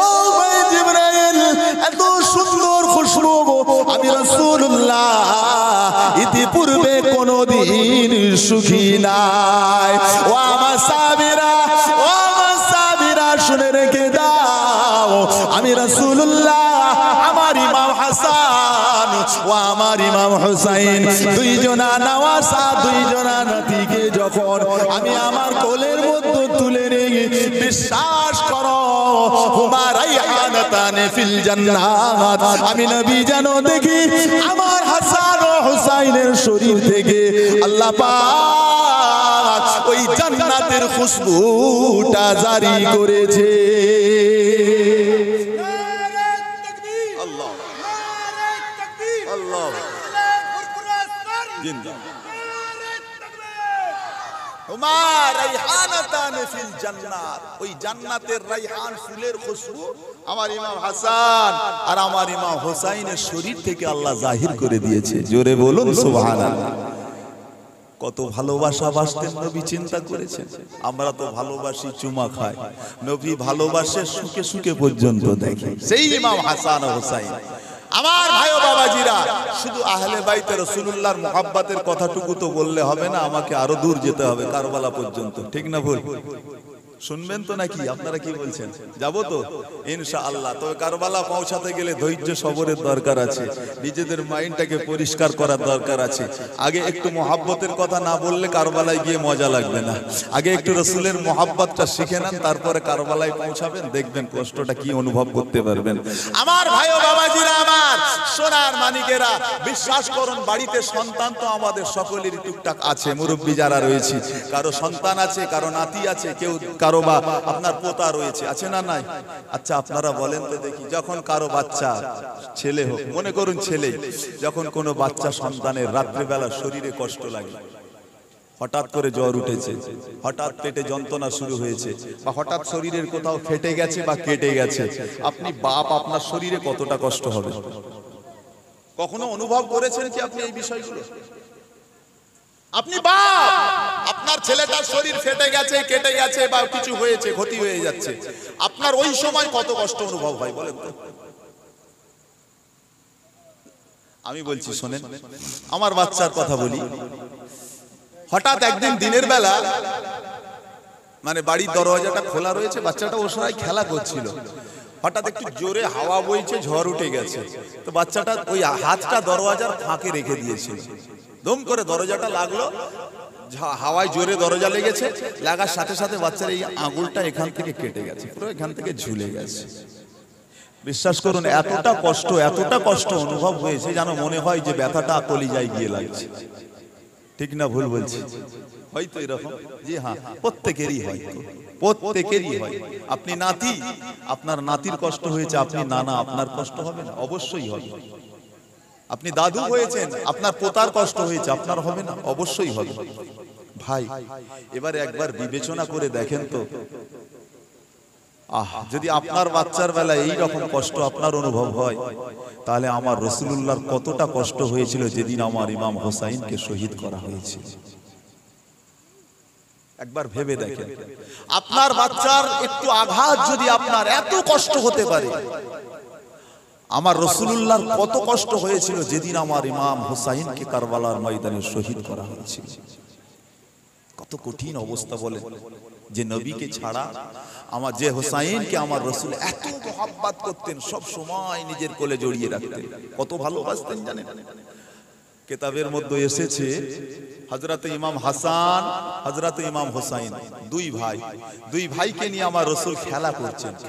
A: ও ভাই জিবরাইল, এত সুন্দর খুশবু আমি রাসূলুল্লাহ ইতিপূর্বে কোনদিন সুখী নাই। ও আমার সাহাবীরা, ও আমার সাহাবীরা শুনে রেখে দাও, আমি রাসূলুল্লাহ আমার ইমাম হাসান ও আমার ইমাম হুসাইন দুইজনা নওয়াসা, দুইজনা নাতিকে যখন আমি আমার কোলের মধ্যে তুলে রেখে, বিশ্বাস করো হুমা রাইহানাতান ফিল জান্নাত, আমি নবী যেন দেখি আমার হাসান ও হুসাইনের শরীর থেকে আল্লাহ পাক ওই জান্নাতের খুশবুটা জারি করেছে।
B: ওই জান্নাতের রাইহান ফুলের খুশবু আমার ইমাম হাসান আর আমার ইমাম হুসাইনের শরীর থেকে আল্লাহ জাহির করে দিয়েছে। জোরে বলুন সুবহানাল্লাহ। কত ভালোবাসা বাসতেন নবী, চিন্তা করেছেন? আমরা তো ভালোবাসি, চুমা খাই, নবী ভালোবাসে সুখে সুখে পর্যন্ত দেখে। সেই ইমাম হাসান ও হুসাইন আমার ভাই ও বাবাজিরা, শুধু আহলে বাইতে রাসূলুল্লাহর মুহাব্বতের কথাটুকু তো বললে হবে না, আমাকে আরো দূর যেতে হবে, কারবালা পর্যন্ত, ঠিক না ভুল? শুনবেন তো নাকি? আপনারা কি বলছেন? যাবো তো ইনশাআল্লাহ। তবে কারবালা পৌঁছাতে গেলে ধৈর্য সবরের দরকার আছে, নিজেদের মাইন্ডটাকে পরিষ্কার করার দরকার আছে। আগে একটু মুহাব্বতের কথা না বললে কারবালায় গিয়ে মজা লাগবে না। আগে একটু রাসূলের মুহাব্বতটা শিখে নেন, তারপরে কারবালায় পৌঁছাবেন, দেখবেন কষ্টটা কি অনুভব করতে পারবেন। আমার ভাই ও বাবাজিরা, আমার সোনার মানিকেরা, বিশ্বাস করুন, বাড়িতে সন্তান তো আমাদের সকলেরই টুকটাক আছে। মুরব্বী যারা রয়েছে, কারো সন্তান আছে, কারো নাতি আছে, কেউ কারো বা আপনার পোতা রয়েছে, আছে না নাই? আচ্ছা আপনারা বলেন তো দেখি, যখন কারো বাচ্চা, ছেলে হোক, মনে করুন ছেলে, যখন কোনো বাচ্চা সন্তানের রাত্রিবেলা শরীরে কষ্ট লাগে, হঠাৎ করে জ্বর উঠেছে, হঠাৎ পেটে যন্ত্রণা শুরু হয়েছে, বা হঠাৎ শরীরের কোথাও ফেটে গেছে বা কেটে গেছে, আপনি বাপ, আপনার শরীরে কতটা কষ্ট হবে? কখনো অনুভব করেছেন কি আপনি এই বিষয়গুলো? আপনি বাপ, আপনার ছেলেটার শরীর ফেটে গেছে, কেটে গেছে বা কিছু হয়েছে, ক্ষতি হয়ে যাচ্ছে, আপনার ওই সময় কত কষ্ট অনুভব হয় বলেন তো? আমি বলছি শোনেন, আমার বাচ্চার কথা বলি। হঠাৎ একদিন দিনের বেলা, মানে বাড়ির দরজাটা খোলা রয়েছে, বাচ্চাটা ওর সময় খেলা করছিল, হঠাৎ একটু জোরে হাওয়া বইছে, ঝড় উঠে গেছে, তো বাচ্চাটা ওই হাতটা দরজার ফাঁকে রেখে দিয়েছিল। দম করে দরজাটা লাগলো, হাওয়ায় জোরে দরজা লেগেছে, লাগার সাথে সাথে বাচ্চার এই আঙুলটা এখান থেকে কেটে গেছে, পুরো এখান থেকে ঝুলে গেছে। বিশ্বাস করুন এতটা কষ্ট অনুভব হয়েছে যেন মনে হয় যে ব্যথাটা কলিজায় গিয়ে লাগছে। ঠিক না ভুল বলছি? হয়তো এরকম, জি হ্যাঁ, প্রত্যেকেরই হয়, প্রত্যেকেরই হয়। আপনি নাতি, আপনার নাতির কষ্ট হয়েছে, আপনি নানা, আপনার কষ্ট হবে না? অবশ্যই হবে। আপনি দাদু হয়েছেন, আপনার পোতার কষ্ট হয়েছে, আপনার হবে না? অবশ্যই হবে। ভাই এবারে একবার বিবেচনা করে দেখেন তো, যদি আপনার বাচ্চার বেলায় এই রকম কষ্ট আপনার অনুভব হয়, তাহলে আমার রাসূলুল্লাহর কতটা কষ্ট হয়েছিল যেদিন আমার ইমাম হোসাইনকে শহীদ করা হয়েছিল। একবার ভেবে দেখেন, আপনার বাচ্চার একটু আঘাত যদি আপনার এত কষ্ট হতে পারে, আমার রাসূলুল্লাহর কত কষ্ট হয়েছিল যেদিন আমার ইমাম হোসাইনকে কারবালার ময়দানে শহীদ করা হয়েছিল। কত কঠিন অবস্থা বলেন, যে নবীকে ছাড়া আমার, যে হোসাইনকে আমার রাসূল এত মহব্বত করতেন, সব সময় নিজের কোলে জড়িয়ে রাখতেন, কত ভালোবাসতেন জানেন? কিতাবের মধ্যে এসেছে হযরত ইমাম হাসান, হযরত ইমাম হোসাইন, দুই ভাইকে নিয়ে আমার রাসূল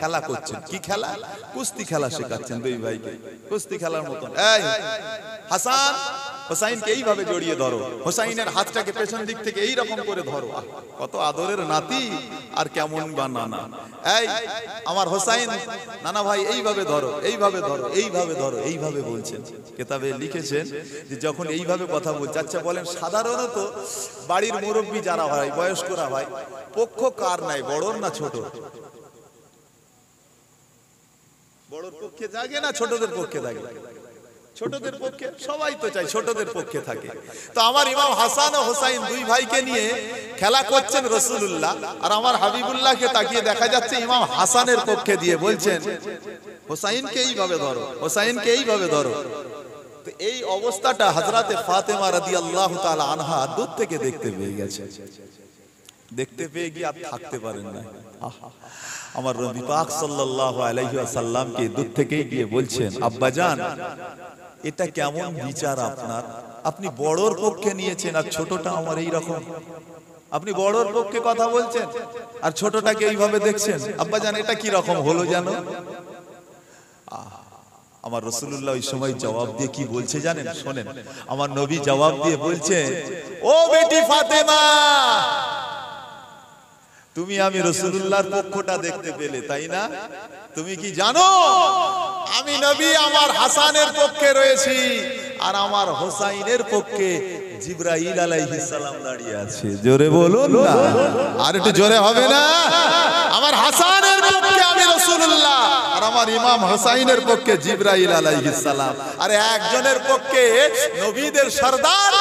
B: খেলা করছেন। কি খেলা? কুস্তি খেলা শেখাচ্ছেন দুই ভাইকে, কুস্তি খেলার মতন। এই হাসান, হোসাইনকে এইভাবে জড়িয়ে ধরো, হোসাইনের হাতটাকে পেছন দিক থেকে এই রকম করে ধরো। কত আদরের নাতি আর কেমন বা নানা। এই আমার হোসাইন, নানা ভাই এইভাবে ধরো, এইভাবে ধরো, এইভাবে ধরো, এইভাবে বলছেন। কিতাবে লিখেছেন যে যখন এইভাবে কথা বলছে, আচ্ছা বলেন সাধারণত বাড়ির মুরব্বী যারা হয়, বয়স্করা হয়, পক্ষ কার নাই, বড়র না ছোট? বড়র পক্ষে জাগে না ছোটদের পক্ষে থাকে? ছোটদের পক্ষে, সবাই তো চাই ছোটদের পক্ষে থাকে। তো আমার ইমাম হাসান ও হোসাইন দুই ভাইকে নিয়ে খেলা করছেন রাসূলুল্লাহ, আর আমার হাবিবুল্লাহকে তাকিয়ে দেখা যাচ্ছে ইমাম হাসানের পক্ষে দিয়ে বলছেন হোসাইনকে এইভাবে ধরো, হোসাইনকে এইভাবে ধরো। তো এই অবস্থাটা হযরতে ফাতেমা রাদিয়াল্লাহু তাআলা আনহা দূর থেকে দেখতে পেয়ে গেছে। দেখতে পেয়ে গিয়ে আর থাকতে পারেন না। আমার নবী পাক সাল্লাল্লাহু আলাইহি ওয়াসাল্লামকে দূর থেকেই গিয়ে বলছেন, আব্বাজান এটা কেমন বিচার আপনার? আপনি বড়র পক্ষে নিয়েছেন আর ছোটটা আমার এই রকম। আপনি বড়র পক্ষে কথা বলছেন আর ছোটটাকে এইভাবে দেখছেন। আব্বাজান এটা কি রকম হলো জানো? আমার রাসূলুল্লাহ ওই সময় জবাব দিয়ে কি বলছে জানেন? শোনেন, আমার নবী জবাব দিয়ে বলছে, ও বেটি ফাতেমা, তুমি আমি রাসূলুল্লাহর পক্ষটা দেখতে পেলে, তাই না? তুমি কি জানো আমি নবী আমার হাসানের পক্ষে রয়েছি, আর আমার হোসাইনের পক্ষে জিবরাইল আলাইহিস সালাম দাঁড়িয়ে আছে। জোরে বলুন না, আর একটু জোরে হবে না? আমার হাসানের পক্ষে আমি রাসূলুল্লাহ, আর আমার ইমাম হোসাইনের পক্ষে জিবরাইল আলাইহিস সালাম। আর একজনের পক্ষে নবীদের সরদার,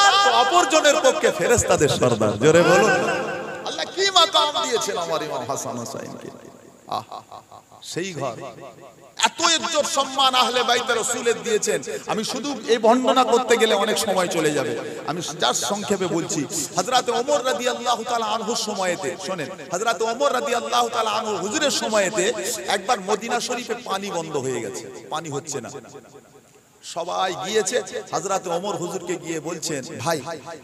B: অপরজনের পক্ষে ফেরেশতাদের সরদার। জোরে বলুন, আল্লাহ কি মাকাম দিয়েছেন আমার ইমাম হাসান হোসাইনকে। সেই ঘর এত ইজ্জত সম্মান আহলে বাইতে রাসূলের দিয়েছেন। আমি শুধু এই বর্ণনা করতে গেলে অনেক সময় চলে যাবে, আমি জাস্ট সংক্ষেপে বলছি। হযরতে ওমর রাদিয়াল্লাহু তাআলা আনহুর সময়েতে, শুনেন, হযরতে ওমর রাদিয়াল্লাহু তাআলা আনহু হুজুরের সময়েতে একবার মদিনা শরীফে পানি বন্ধ হয়ে গেছে, পানি হচ্ছে না। সবাই গিয়েছে, হযরতে ওমর হুজুরকে গিয়ে বলছেন, ভাই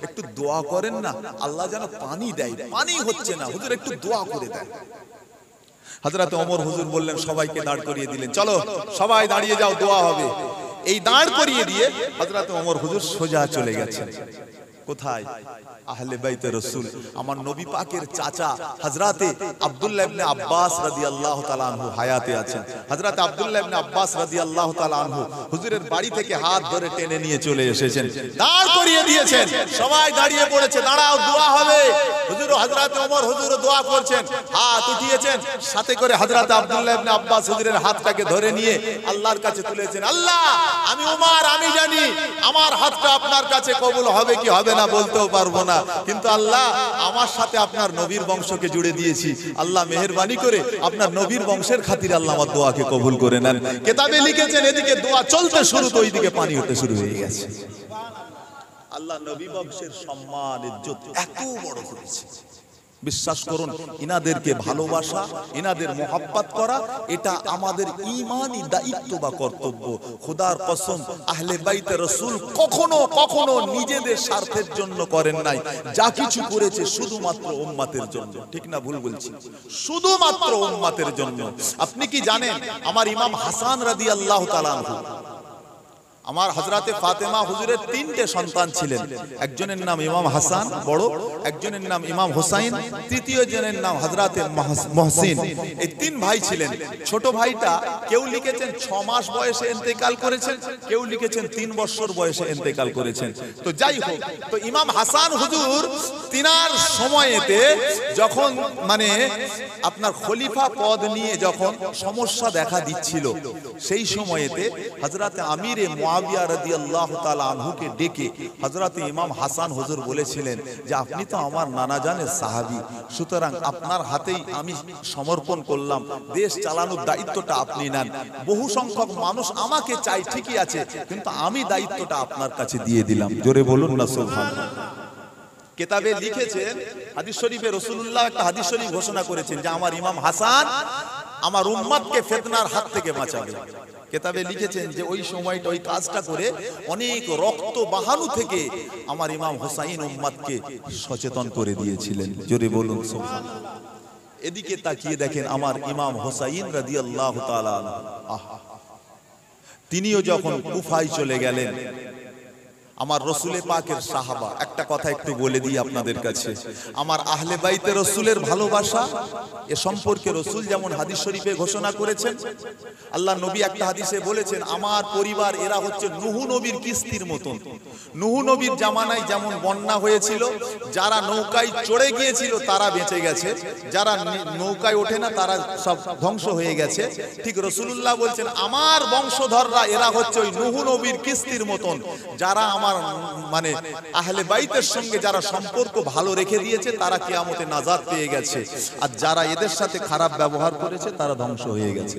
B: একটু দোয়া করেন না, আল্লাহ যেন পানি দেয়, পানি হচ্ছে না, হুজুর একটু দোয়া করে দেন। হযরতে ওমর হুজুর বললেন, সবাইকে দাঁড় করিয়ে দিলেন, চলো সবাই দাঁড়িয়ে যাও, দোয়া হবে। এই দাঁড় করিয়ে দিয়ে হযরতে ওমর হুজুর সোজা চলে গেছেন কোথায়? আহলে বাইতে রাসূল, আমার নবী পাকের চাচা হযরতে আব্দুল্লাহ ইবনে আব্বাস রাদিয়াল্লাহু তাআলা আনহু হায়াতে আছেন। হযরতে আব্দুল্লাহ ইবনে আব্বাস রাদিয়াল্লাহু তাআলা আনহু হুজুরের বাড়ি থেকে হাত ধরে টেনে নিয়ে চলে এসেছেন, দাঁড় করিয়ে দিয়েছেন। সবাই দাঁড়িয়ে পড়েছে, দাঁড়াও দোয়া হবে। হুজুর, হযরতে ওমর হুজুর দোয়া করছেন, হাত উঠিয়েছেন, সাথে করে হযরতে আব্দুল্লাহ ইবনে আব্বাস হুজুরের হাতটাকে ধরে নিয়ে আল্লাহর কাছে তুলেছেন। আল্লাহ, আমি ওমর, আমি জানি আমার হাতটা আপনার কাছে কবুল হবে কি হবে না বলতেও পারবো না, কিন্তু আল্লাহ আমার সাথে আপনার নবীর বংশকে জুড়ে দিয়েছি, আল্লাহ মেহেরবানি করে আপনার নবীর বংশের খাতিরে আল্লাহ আমার দোয়াকে কবুল করে নেন। কিতাবে লিখেছেন, এদিকে দোয়া চলতে শুরু তো ওইদিকে পানি হতে শুরু হয়ে গেছে। আল্লাহ নবী বংশের সম্মান ইজ্জত এত বড় করেছে, বিশ্বাস করুন, ইনাদেরকে ভালোবাসা, ইনাদের মোহাব্বত করা, এটা আমাদের ঈমানি দায়িত্ব বা কর্তব্য। খোদার কসম, আহলে বাইতে রাসূল কখনো কখনো নিজেদের স্বার্থের জন্য করেন নাই, যা কিছু করেছে শুধুমাত্র উম্মতের জন্য। ঠিক না ভুল বলছি? শুধুমাত্র উম্মতের জন্য। আপনি কি জানেন আমার ইমাম হাসান রাদিয়াল্লাহু তাআলা আনহু, আমার হযরতে ফাতেমা হুজুরের তিনটে সন্তান ছিলেন। একজনের নাম ইমাম হাসান বড়, একজনের নাম ইমাম হোসাইন, তৃতীয় জনের নাম হযরতে মুহসিন। এই তিন ভাই ছিলেন। ছোট ভাইটা কেউ লিখেছেন 6 মাস বয়সে ইন্তেকাল করেছেন, কেউ লিখেছেন 3 বছর বয়সে ইন্তেকাল করেছেন। তো যাই হোক, তো ইমাম হাসান হুজুর তিনার সময়েতে যখন মানে আপনার খলিফা পদ নিয়ে যখন সমস্যা দেখা দিচ্ছিল, সেই সময়েতে হযরতে আমিরে মুয়াবিয়া রাদিয়াল্লাহু তাআলা আনহুকে ডেকে হযরতে ইমাম হাসান হুজুর বলেছিলেন যে আপনি তো আমার নানা জানের সাহাবী, সুতরাং আপনার হাতেই আমি সমর্পণ করলাম, দেশ চালানোর দায়িত্বটা আপনি নেন। বহু সংখ্যক মানুষ আমাকে চাই ঠিকই আছে, কিন্তু আমি দায়িত্বটা আপনার কাছে দিয়ে দিলাম। জোরে বলুন না সুবহানাল্লাহ। কিতাবে লিখেছেন, হাদিস শরীফে রাসূলুল্লাহ একটা হাদিস শরীফ ঘোষণা করেছেন যে আমার ইমাম হাসান আমার উম্মতকে ফিতনার হাত থেকে বাঁচাবে। কিতাবে লিখেছেন যে ওই সময়টা ওই কাজটা করে অনেক রক্ত বাহানু থেকে আমার ইমাম হোসাইন উম্মতকে সচেতন করে দিয়েছিলেন। জোরে বলুন সুবহানাল্লাহ। এদিকে তাকিয়ে দেখেন আমার ইমাম হোসাইন রাদিয়াল্লাহু তাআলা তিনিও যখন কুফায় চলে গেলেন, আমার রসুলের পাকের সাহাবা, একটা কথা একটু বলে দিই আপনাদের কাছে, আমার আহলে বাইতে রসুলের ভালোবাসা এ সম্পর্কে রসুল যেমন হাদিস শরীফে ঘোষণা করেছেন, আল্লাহ নবী একটা হাদিসে বলেছেন আমার পরিবার এরা হচ্ছে নূহ নবীর কিস্তির মতন। নূহ নবীর জামানায় যেমন বন্যা হয়েছিল, যারা নৌকায় চড়ে গিয়েছিল তারা বেঁচে গেছে, যারা নৌকায় ওঠে না তারা সব ধ্বংস হয়ে গেছে। ঠিক রাসূলুল্লাহ বলছেন আমার বংশধররা এরা হচ্ছে ওই নূহ নবীর কিস্তির মতন, যারা মানে আহলে বাইতের সঙ্গে যারা সম্পর্ক ভালো রেখে দিয়েছে তারা কিয়ামতে নাজাত পেয়ে গেছে, আর যারা এদের সাথে খারাপ ব্যবহার করেছে তারা ধ্বংস হয়ে গেছে।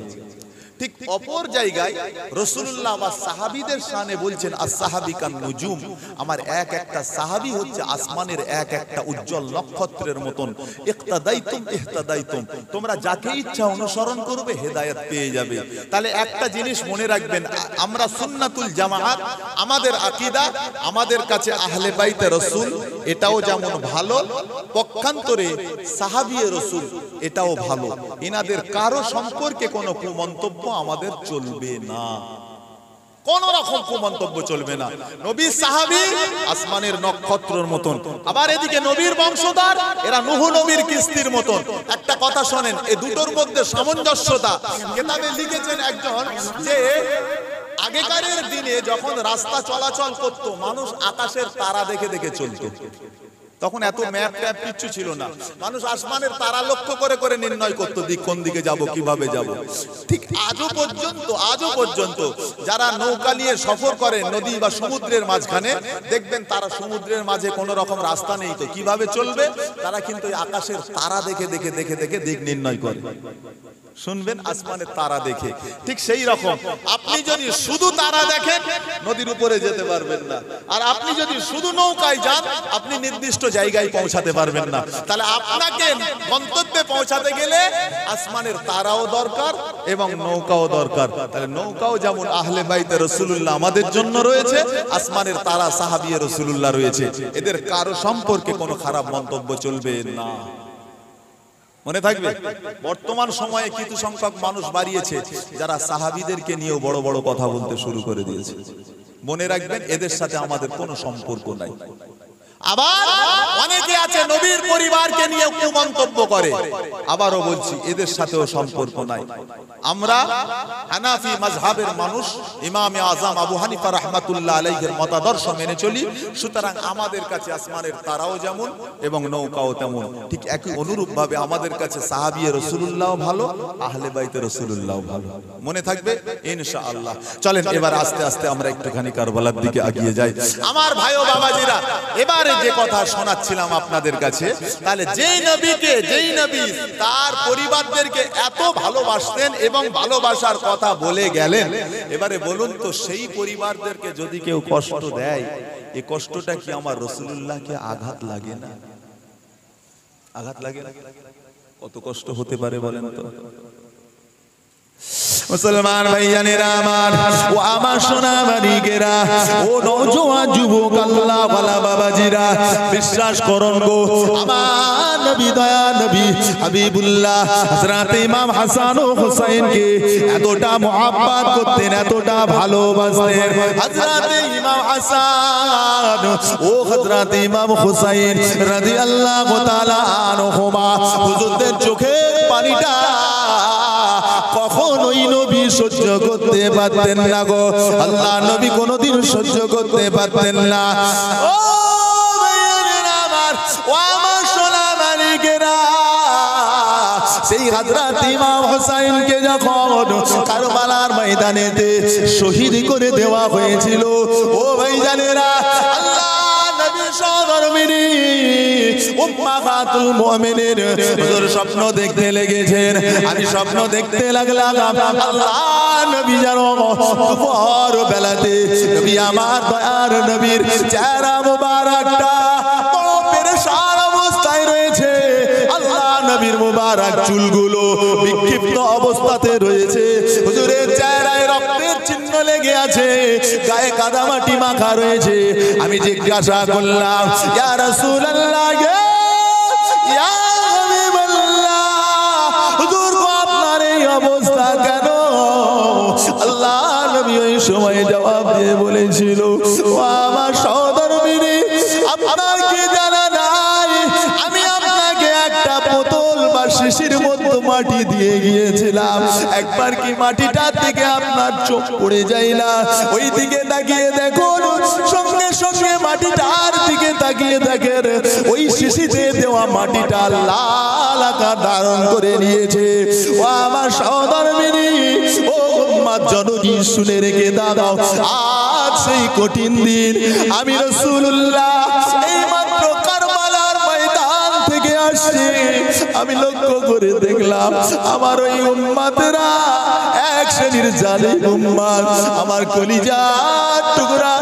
B: ঠিক অপর জায়গায় রাসূলুল্লাহ বা সাহাবীদের শানে বলছেন as-সাহাবী কান নুজুম, আমার এক একটা সাহাবী হচ্ছে আসমানের এক একটা উজ্জ্বল নক্ষত্রের মতন। ইক্তাদাইতুম ইহতাদাইতুম, তোমরা যাকে ইচ্ছা অনুসরণ করবে হেদায়েত পেয়ে যাবে। তাহলে একটা জিনিস মনে রাখবেন, আমরা সুন্নাতুল জামাআত, আমাদের আকীদা, আমাদের কাছে আহলে বাইতে রাসূল এটাও যেমন ভালো, পক্ষান্তরে সাহাবী রাসূল এটাও ভালো। এনাদের কারো সম্পর্কে কোনো কুমন্তব্য আমাদের চলবে না, কোন রকম কুমন্তব্য চলবে না। নবী সাহাবী আসমানের নক্ষত্রের মতন, আবার এদিকে নবীর বংশধর এরা নূহ নবীর কিস্তির মতন। একটা কথা শোনেন, এই দুটোর মধ্যে সামঞ্জস্যতা কিতাবে লিখেছেন একজন যে আগেকারের দিনে যখন রাস্তা চলাচল করত মানুষ আকাশের তারা দেখে দেখে চলত। তখন এত ম্যাপ ট্যাপ কিচ্ছু ছিল না, মানুষ আসমানের তারা লক্ষ্য করে করে নির্ণয় করতো দিক কোন দিকে যাব, কিভাবে যাব। ঠিক আজও পর্যন্ত যারা নৌকা নিয়ে সফর করে নদী বা সমুদ্রের মাঝখানে, দেখবেন তারা সমুদ্রের মাঝে কোনো রকম রাস্তা নেই, তো কিভাবে চলবে তারা কিন্তু আকাশের তারা দেখে দেখে দেখে দেখে দিক নির্ণয় করে। শুনবেন আসমানের তারা দেখে। ঠিক সেই রকম আপনি যদি শুধু তারা দেখেন নদীর উপরে যেতে পারবেন না, আর আপনি যদি শুধু নৌকায় যান আপনি নির্দিষ্ট জায়গায় পৌঁছাতে পারবেন না। তাহলে আপনাকে গন্তব্যে পৌঁছাতে গেলে আসমানের তারাও দরকার এবং নৌকাও দরকার। তাহলে নৌকাও যেমন আহলে বাইতে রাসূলুল্লাহ আমাদের জন্য রয়েছে, আসমানের তারা সাহাবী রাসূলুল্লাহ রয়েছে। এদের কারো সম্পর্কে কোনো খারাপ মন্তব্য চলবে না, মনে থাকবে। বর্তমান সময়ে কিছু সংখ্যক মানুষ বাড়িয়েছে যারা সাহাবীদেরকে নিয়েও বড় বড় কথা বলতে শুরু করে দিয়েছে। মনে রাখবেন এদের সাথে আমাদের কোনো সম্পর্ক নাই। আবার অনেকে আছে নবীর পরিবারকে নিয়ে কুমন্তব্য করে, আবারও বলছি এদের সাথেও সম্পর্ক নাই। আমরা হানাফি মাযহাবের মানুষ, ইমামে আযম আবু হানিফা রাহমাতুল্লাহ আলাইহির মতাদর্শ মেনে চলি, সুতরাং আমাদের কাছে আসমানের তারাও যেমন এবং নৌকাও তেমন। ঠিক একই অনুরূপ ভাবে আমাদের কাছে সাহাবী রাসূলুল্লাহ ভালো, আহলে বাইতে রাসূলুল্লাহ ভালো। মনে থাকবে ইনশাআল্লাহ। চলেন এবার আস্তে আস্তে আমরা একটুখানি কারবালার দিকে এগিয়ে যাই। আমার ভাই ও বাবাজিরা, এবার যে কথা শোনাচ্ছিলাম আপনাদের কাছে, তাহলে যেই নবী তার পরিবারদেরকে এত ভালোবাসতেন এবং ভালোবাসার কথা বলে গেলেন, এবারে বলুন তো সেই পরিবারদেরকে যদি কেউ কষ্ট দেয়, এই কষ্টটা কি আমার রাসূলুল্লাহকে আঘাত লাগে না? আঘাত লাগে, কত কষ্ট হতে পারে বলেন তো। মুসলমান ভাইজানেরা আমার, ও আমার সোনা মানিকেরা, ও নওজোয়ান যুবক আল্লাহ ওয়ালা বাবাজিরা, বিশ্বাস করুন গো, আমার নবী দয়া নবী হাবিবুল্লাহ হযরত ইমাম হাসান ও হুসাইনকে এতটা মুহাব্বত করতেন, এতটা ভালোবাসতেন। হযরত ইমাম হাসান ও হযরত ইমাম হুসাইন রাদিয়াল্লাহু তাআলা আনহুমা, হুজুরদের চোখের পানিটা কখনোই নবী সহ্য করতে পারতেন না গো। আল্লাহ নবী কোনোদিন সহ্য করতে পারতেন না। ও ভাইয়েরা আমার, ও আমার সোনা মানিকেরা, সেই হযরত ইমাম হুসাইনকে যখন কারবালার ময়দানেতে শহীদ করে দেওয়া হয়েছিল, ও ভাইজানেরা, আল্লাহ নবী সহধর্মিনী উম্মাহাতুল মুমিনিন হুজুর স্বপ্ন দেখতে লেগেছেন। আমি স্বপ্ন দেখতে লাগলাম, আল্লাহ নবী জানো দুপুর বেলাতে নবী আমার দয়ার নবীর চেহারা মুবারকটা বড় পেরেশান অবস্থায় রয়েছে। আল্লাহ নবীর মুবারক চুলগুলো বিক্ষিপ্ত অবস্থাতে রয়েছে, হুজুরের চেহারায় রক্তের চিহ্ন লেগে আছে, গায়ে কাদামাটি মাখা রয়েছে। আমি জিজ্ঞাসা করলাম, ইয়া রাসূলুল্লাহ, ইয়া হাবিবাল্লাহ, হুজুর গো আপনার এই অবস্থা কেন? আল্লাহ নবী ওই সময় জবাব দিয়ে বলেছিল, ও আমার সহধর্মিনী, আপনার কি জানা নাই আমি আপনাকে একটা বোতল বা শিশির মধ্যে মাটি দিয়ে গিয়েছিলাম, একবার কি মাটিটার দিকে আপনার চোখ পড়ে যায় না? ওই দিকে তাকিয়ে দেখুন, সঙ্গে সঙ্গে মাটিটার দিকে তাকিয়ে দেখেন, ওই শিশিতে দেওয়া মাটিটা লাল আকার ধারণ করে নিয়েছে। ও আমার সহধর্মিনী, ও উম্মাত জননী, শুনে রেখে দাও, আজ সেই কঠিন দিন আমি রাসূলুল্লাহ এই মাত্র কারবালার ময়দান থেকে আসছি, আমি লক্ষ্য করে দেখলাম আমার ওই উম্মাতেরা এক শ্রেণীর জালিম উম্মাত আমার কলিজার টুকরা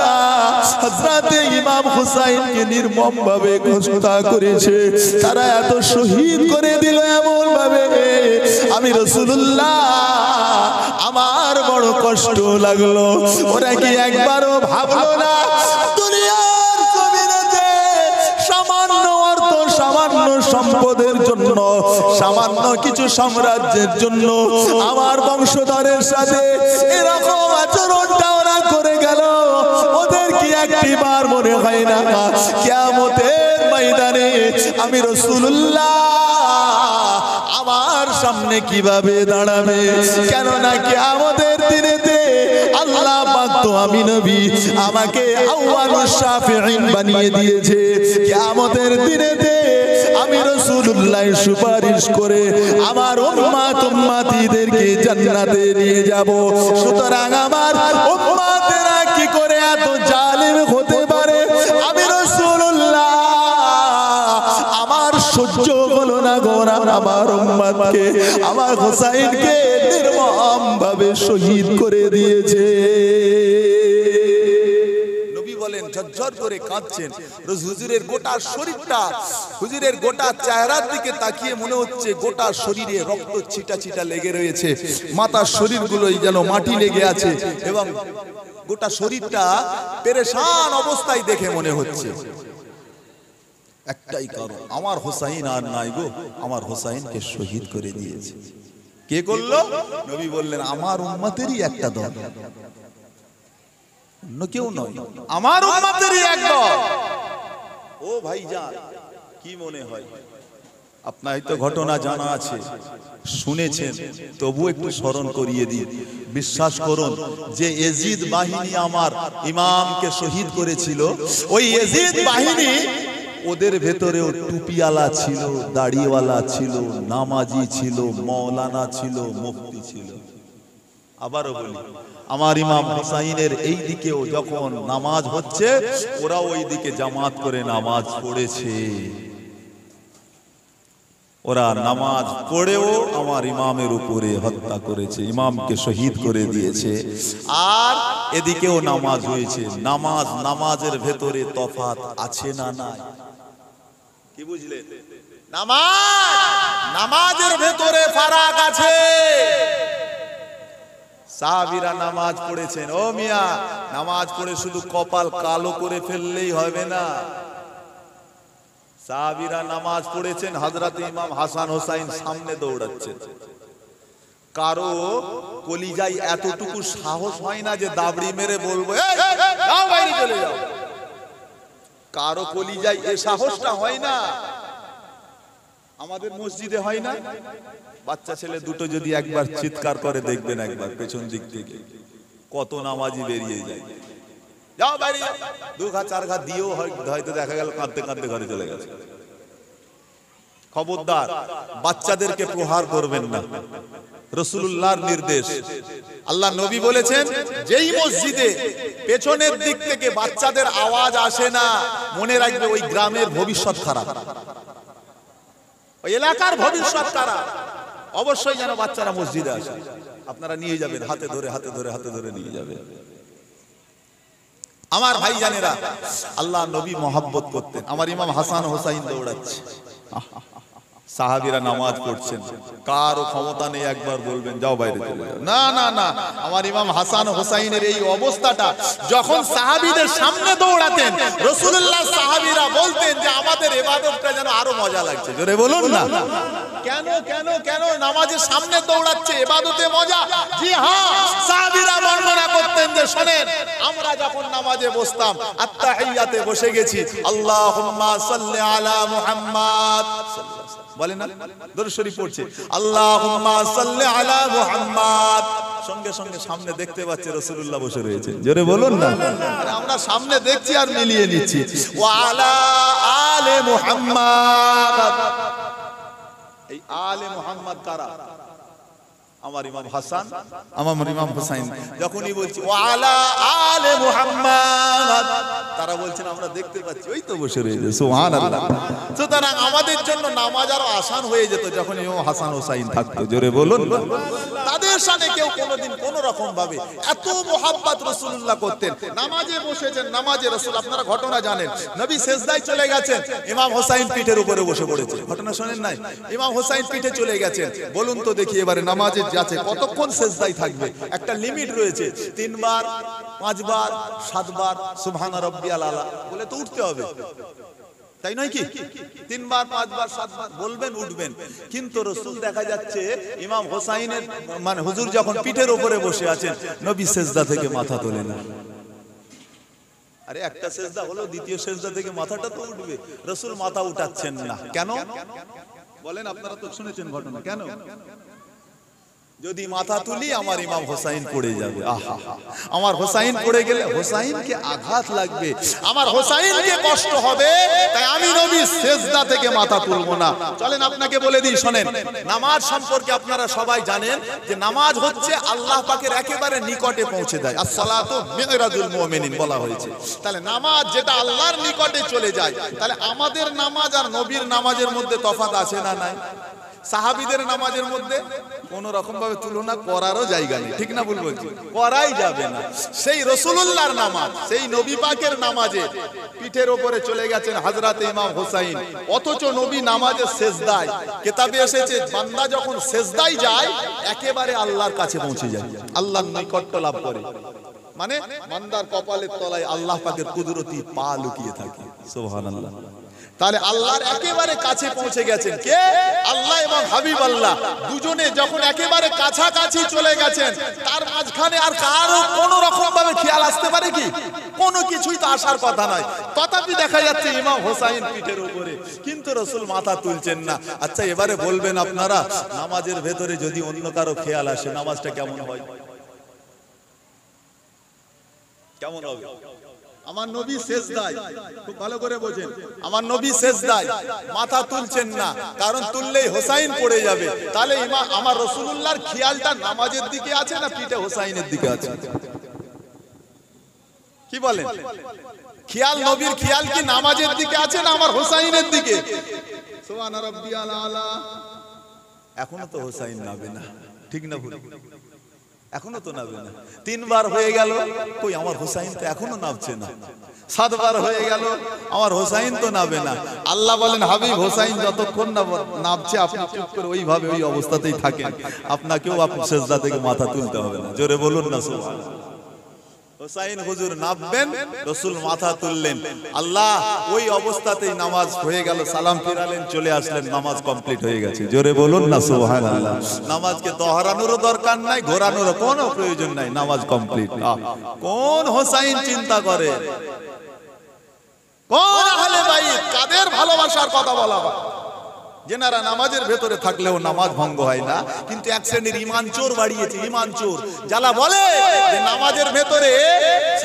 B: হযরত ইমাম হুসাইনকে নির্মম ভাবে হত্যা করেছে। তারা এত শহীদ করে দিল এমন ভাবে, আমি রাসূলুল্লাহ আমার বড় কষ্ট লাগলো। ওরা কি একবারও ভাবলো না দুনিয়ার জমিনেতে সামান্য অর্থ, সামান্য সম্পদের জন্য, সামান্য কিছু সাম্রাজ্যের জন্য আমার বংশধরের সাথে এরকম আচরণটা ওরা করে গেল? ওদের কি একটিবার মনে হয় না কিয়ামতের ময়দানে আমি রাসূলুল্লাহ আমার সামনে কিভাবে দাঁড়াবে? কেননা কিয়ামতের দিনেতে আল্লাহ পাক তো আমি নবী আমাকে আউয়ালুশ শাফিঈন বানিয়ে দিয়েছে। কিয়ামতের দিনেতে আমি রাসূলুল্লাহ সুপারিশ করে আমার উম্মত উম্মতিদেরকে জান্নাতে নিয়ে যাব। সুতরাং আমার উম্মতেরা কি করে এত জালিম হতে পারে? আমি রাসূলুল্লাহ আমার সহ্য হলো না গো, আমার উম্মতকে, আমার হুসাইনকে নির্মম ভাবে শহীদ করে দিয়েছে। নবী বলেন, ঝরঝর করে কাঁদছেন। হুজুরের গোটা শরীরটা, হুজুরের গোটা চেহারার দিকে তাকিয়ে মনে হচ্ছে গোটা শরীরে রক্ত ছিটা ছিটা লেগে রয়েছে, মাথার শরীরগুলোই যেন মাটি লেগে আছে এবং গোটা শরীরটা পেরেশান অবস্থায় দেখে মনে হচ্ছে একটাই কারণ, আমার হোসাইন আর নাই গো, আমার হোসাইনকে শহীদ করে দিয়েছে। কে করলো? নবী বললেন, আমার উম্মতেরই একটা দল, অন্য কেউ নয়, আমার উম্মতেরই এক দল। ও ভাইজান, কি মনে হয়? আপনার তো ঘটনা জানা আছে, শুনেছেন, তবু একটু স্মরণ করিয়ে দিই। বিশ্বাস করুন, যে ইয়াজিদ বাহিনী আমার ইমামকে শহীদ করেছিল, ওই ইয়াজিদ বাহিনী ওদের ভেতরেও টুপিওয়ালা ছিল, দাড়িওয়ালা ছিল, নামাজি ছিল, মৌলানা ছিল, মুফতি ছিল। আবারও বলি, আমার ইমাম হুসাইনের এই দিকেও যখন নামাজ হচ্ছে, ওরা ওই দিকে জামাত করে নামাজ পড়েছে। ওরা নামাজ পড়েও আমার ইমামের উপরে হত্যা করেছে, ইমামকে শহীদ করে দিয়েছে। আর এদিকেও নামাজ হয়েছে। নামাজের ভেতরে তফাৎ আছে না নাই? কি বুঝলে? নামাজের ভেতরে ফারাক আছে। সাহাবীরা নামাজ পড়েছেন। ও মিয়া, নামাজ পড়ে শুধু কপাল কালো করে ফেললেই হবে না। সাহাবীরা নামাজ পড়েছেন, হযরত ইমাম হাসান হোসাইন সামনে দৌড়াচ্ছেন। কারো কলিজায় এতটুকু সাহস হয় না যে দাবড়ি মেরে বলবো যাও বাইরে চলে যাও। কারো কলিজায় এ সাহসটা হয় না। আমাদের মসজিদে হয় না? বাচ্চা ছেলে দুটো যদি একবার চিৎকার করে দেখবেন, একবার পেছন দিক থেকে কত নামাজি বেরিয়ে যায়, যাও বাইরে যাও। 2 ঘা 4 ঘা দিয়েও হয়তো দেখা গেল কাঁদতে কাঁদতে ঘরে চলে গেছে। খবরদার, বাচ্চাদেরকে প্রহার করবেন না। রাসূলুল্লাহর নির্দেশ। আল্লাহ নবী বলেছেন, যেই মসজিদে পেছনের দিক থেকে বাচ্চাদের আওয়াজ আসে না, মনে রাখবে ওই গ্রামের ভবিষ্যৎ খারাপ, ওই এলাকার ভবিষ্যৎ খারাপ। অবশ্যই যেন বাচ্চারা মসজিদে আসে। আপনারা নিয়ে যাবেন, হাতে ধরে হাতে ধরে হাতে ধরে নিয়ে যাবেন। আমার ভাই জানেরা, আল্লাহ নবী মহব্বত করতেন। আমার ইমাম হাসান হোসাইন দৌড়াচ্ছে, সাহাবীরা নামাজ পড়ছেন। কারো ক্ষমতা নেই একবার বলবেন যাও বাইরে চলে যাও। না না না, আমার ইমাম হাসান হোসাইনের এই অবস্থাটা যখন সাহাবীদের সামনে দৌড়াতেন, রাসূলুল্লাহ সাহাবীরা বলতেন যে আমাদের ইবাদতটা যেন আরো মজা লাগছে। জোরে বলুন না, কেন কেন কেন নামাজের সামনে দৌড়াচ্ছে, ইবাদতে মজা? জি হ্যাঁ, সাহাবীরা বর্ণনা করতেন যে শোনেন, আমরা যখন নামাজে বসতাম, আত্তাহিয়াতে বসে গেছি, আল্লাহুম্মা সাল্লি আলা মুহাম্মাদ, বলেন না, দরুদ শরীফ পড়ছে, আল্লাহুম্মা সাল্লি আলা মুহাম্মাদ, সঙ্গে সঙ্গে সামনে দেখতে পাচ্ছে রাসূলুল্লাহ বসে রয়েছে। জোরে বলুন না, আমরা সামনে দেখছি আর মিলিয়ে নিচ্ছি। ওয়া আলা আলে মুহাম্মাদ, এই আলে মুহাম্মাদ কারা? আমার ইমাম হাসান, আমার ইমাম হুসাইন। যখনই বলছি ওয়া আলা আলে মুহাম্মাদ, তারা বলছেন আমরা দেখতে পাচ্ছি, ওই তো বসে রয়েছে। সুবহানাল্লাহ। সুতরাং আমাদের জন্য নামাজ আরো আসান হয়ে যেত যখন ইমাম হাসান হোসাইন থাকতো। জোরে বলুন। তাদের সাথে কেউ কোনোদিন কোন রকম ভাবে এত মোহাব্বত রাসূলুল্লাহ করতেন। নামাজে বসেছেন, নামাজে রাসূল, আপনারা ঘটনা জানেন, নবী সেজদায় চলে গেছেন, ইমাম হোসাইন পিঠের উপরে বসে পড়েছে। ঘটনা শুনেন নাই? ইমাম হোসাইন পিঠে চলে গেছেন। বলুন তো দেখি এবারে নামাজে যাচ্ছে কতক্ষণ সেজদায় থাকবে? একটা লিমিট রয়েছে, 3 বার 5 বার 7 বার সুবহান রাব্বিয়াল আলা বলে তো উঠতে হবে, তাই নয় কি? 3 বার 5 বার 7 বার বলবেন, উঠবেন। কিন্তু রাসূল দেখা যাচ্ছে ইমাম হোসাইনের মানে হুজুর যখন পিঠের উপরে বসে আছেন, নবী সেজদা থেকে মাথা তোলেন না। আরে একটা সেজদা হলো, দ্বিতীয় সেজদা থেকে মাথাটা তো উঠবে, রাসূল মাথা উঠাচ্ছেন না। কেন বলেন? আপনারা তো শুনেছেন ঘটনা। কেন? যদি মাথা তুলি আমার ইমাম হোসাইন পড়ে যাবে। আহা, আমার হোসাইন পড়ে গেলে হোসাইনকে আঘাত লাগবে, আমার হোসাইনকে কষ্ট হবে, তাই আমি নবী সেজদা থেকে মাথা তুলবো না। চলেন আপনাকে বলে দিই, শোনেন, নামাজ সম্পর্কে আপনারা সবাই জানেন যে নামাজ হচ্ছে আল্লাহ পাকের একেবারে নিকটে পৌঁছে দেয়। আসসালাতু মিরাজুল মুমিনিন বলা হয়েছে। তাহলে নামাজ যেটা আল্লাহর নিকটে চলে যায়, তাহলে আমাদের নামাজ আর নবীর নামাজের মধ্যে তফাৎ আছে না নাই? সাহাবীদের নামাজের মধ্যে কোন রকম ভাবে তুলনা করারও জায়গা নেই, ঠিক না ভুল বলছি? করাই যাবে না। সেই রাসূলুল্লাহর নামাজ, সেই নবী পাকের নামাজে পিঠের উপরে চলে গেছেন হযরত ইমাম হোসাইন, অথচ নবী নামাজে সেজদায়। কিতাবে এসেছে বান্দা যখন সেজদায় যায় একেবারে আল্লাহর কাছে পৌঁছে যায়, আল্লাহর নৈকট্য লাভ করে। মানে বান্দার কপালের তলায় আল্লাহ পাকের কুদরতি পা লুকিয়ে থাকে। সুবহানাল্লাহ। তাহলে আল্লাহর একেবারে কাছে পৌঁছে গেছেন কে? আল্লাহ এবং হাবিব আল্লাহ দুজনে যখন একেবারে কাছাকাছি চলে গেছেন, তার মাঝখানে আর কারো কোনো রকম ভাবে খেয়াল আসতে পারে কি? কোনো কিছুই তো আসার কথা নয়। তথাপি দেখা যাচ্ছে ইমাম হোসাইন পিঠের উপরে, কিন্তু রাসূল মাথা তুলছেন না। আচ্ছা এবারে বলবেন আপনারা, নামাজের ভেতরে যদি অন্য কারো খেয়াল আসে নামাজটা কেমন হয়? কেমন হবে? আমার নবী সেজদায়, খুব ভালো করে বোঝেন, আমার নবী সেজদায় মাথা তুলছেন না, কারণ তুললেই হোসাইন পড়ে যাবে। তাহলে আমার রাসূলুল্লাহর খেয়ালটা নামাজের দিকে আছে না পিঠে হোসাইনের দিকে আছে? কি বলেন? খেয়াল, নবীর খেয়াল কি নামাজের দিকে আছে না আমার হোসাইনের দিকে? সুবহান রাব্বিয়াল আলা। এখনো তো হোসাইন নাবে না, ঠিক না ভুল? এখনো তো নাবে না। 3 বার হয়ে গেল, কই আমার হোসাইন তো এখনো নামছে না। 7 বার হয়ে গেল, আমার হোসাইন তো নাবে না। আল্লাহ বলেন হাবিব হোসাইন যতক্ষণ না নামছে আপনি চুপ করে ওইভাবে ওই অবস্থাতেই থাকেন, আপনাকেও আপনি সেজদা থেকে মাথা তুলতে হবে না। জোরে বলুন না সুবহানাল্লাহ। হোসাইন হুজুর নামবেন, রাসূল মাথা তুললেন, আল্লাহ ওই অবস্থাতেই নামাজ হয়ে গেল, সালাম ফিরালেন, চলে আসলেন, নামাজ কমপ্লিট হয়ে গেছে। জোরে বলুন না সুবহানাল্লাহ। নামাজকে দহরানোরও দরকার নাই, ঘোরানোরও কোনো প্রয়োজন নাই, নামাজ কমপ্লিট। কোন হোসাইন চিন্তা করে, কোন আহলে বাইত, কাদের ভালোবাসার কথা বলা হয়? যেনারা নামাজের ভেতরে থাকলেও নামাজ ভঙ্গ হয় না, কিন্তু এক শ্রেণীর ইমান চোর বাড়িয়েছে, ইমান চোর, যারা বলে যে নামাজের ভেতরে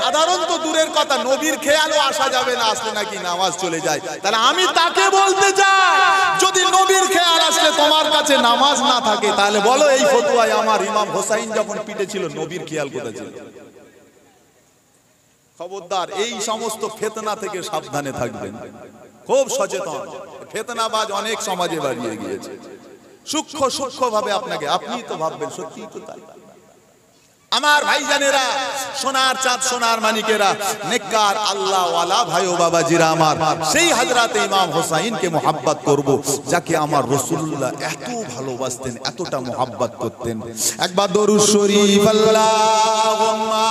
B: সাধারণত দূরের কথা নবীর খেয়ালও আসা যাবে না, আসলে নাকি নামাজ চলে যায়। তাহলে আমি তাকে বলতে চাই, যদি নবীর খেয়াল আসলে তোমার কাছে নামাজ না থাকে, তাহলে বলো এই ফতোয়ায় আমার ইমাম হোসাইন যখন পিঠে ছিল নবীর খেয়াল কোথায় ছিল? খবরদার, এই সমস্ত ফিতনা থেকে সাবধানে থাকবেন, খুব সচেতন। ফিতনাবাজ অনেক সমাজে বাড়িয়ে গিয়েছে, সূক্ষ্ম সূক্ষ্ম ভাবে আপনাকে, আপনি তো ভাববেন সত্যি তো তাই। আমার ভাইজানেরা, সোনার চাঁদ সোনার মানিকেরা, নেককার আল্লাহ ওয়ালা ভাই ও বাবাজিরা আমার, সেই হযরত ইমাম হোসাইনকে মোহাব্বত করব, যাকে আমার রাসূলুল্লাহ এত ভালোবাসতেন, এতটা মোহাব্বত করতেন। একবার দরুদ শরীফ আল্লাহুম্মা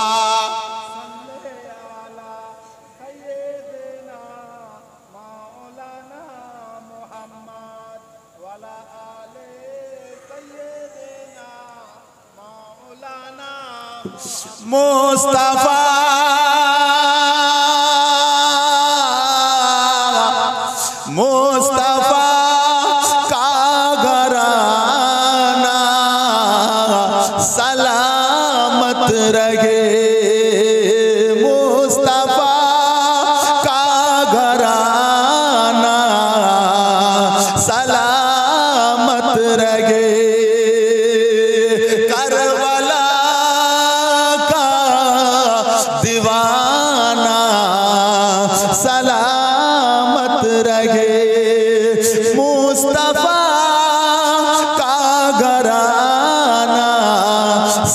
B: মুস্তাফা মুস্তাফা কা ঘরানা সালামত রহে, মুস্তাফা কা ঘরানা সালামত রহে। सलामत रहे मुस्तफा का घराना,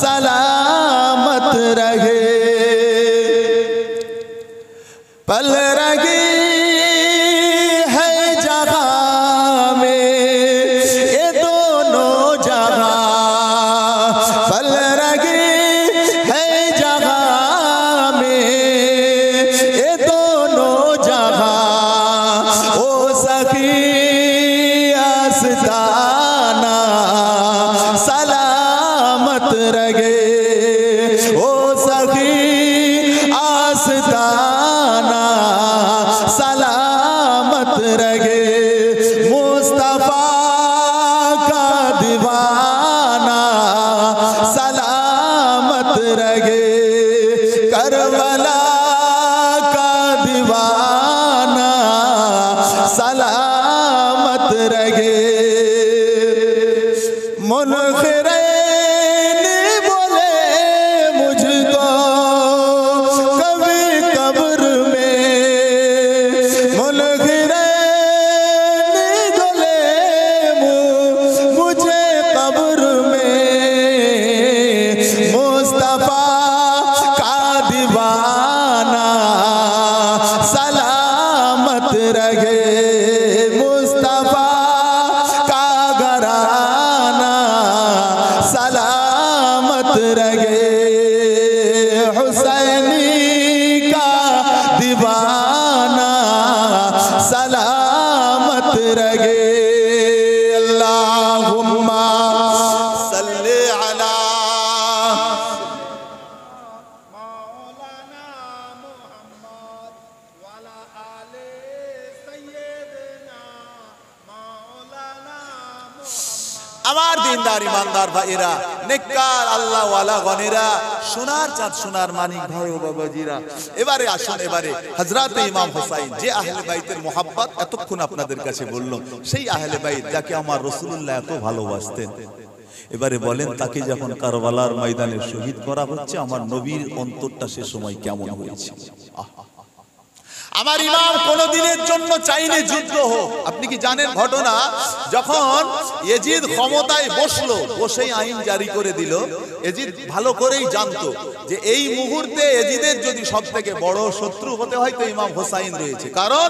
B: सलामत रहे। पल रही है जगह में ये दोनों जगह, पल रही है जगह में ये दोनों जगह। ओ सखी आस्ताना सलामत रहे, ओ सखी आस्ताना सलामत रहे। मुस्तफा का दीवाना सलामत रहे, करबला का दीवाना सलामत रहे। मुनखिरैन बोले मुझको कभी कब्र में, मुनखिरैन बोले मुझे कब्र में। मुस्तफा का दीवाना सलामत रहे, मुस्तफा का घराना सलामत रहे। हुसैनी का दीवाना सलामत रहे। अल्लाहुम्मा सल्ली अला
C: मौलाना मुहम्मद वाला आले सैयदना मौलाना मुहम्मद।
B: আমার দিনদার ইমানদার ভাইরা, নেককার আল্লাহ ওয়ালা গনেরা, সোনার চাঁদ সোনার মানিক ভাই ও বাবাজিরা, এবারে আসুন, এবারে হযরত ইমাম হোসাইন, যে আহলে বাইতের মোহাব্বত এতক্ষণ আপনাদের কাছে বললাম, সেই আহলে বাইত যাকে আমার রাসূলুল্লাহ এত ভালোবাসতেন। এবারে বলেন, তাকে যখন কারবালার ময়দানে শহীদ করা হচ্ছে, আমার নবীর অন্তরটা সে সময় কেমন হয়েছে? আমার ইমাম কোনদিনের জন্য চাইনি যুদ্ধ হোক। আপনি কি জানেন ঘটনা, যখন এজিদ ক্ষমতায় বসলো, বসেই আইন জারি করে দিল। এজিদ ভালো করেই জানতো যে এই মুহূর্তে এজিদের যদি সব থেকে বড় শত্রু হতে হয় তো ইমাম হোসাইন রয়েছে, কারণ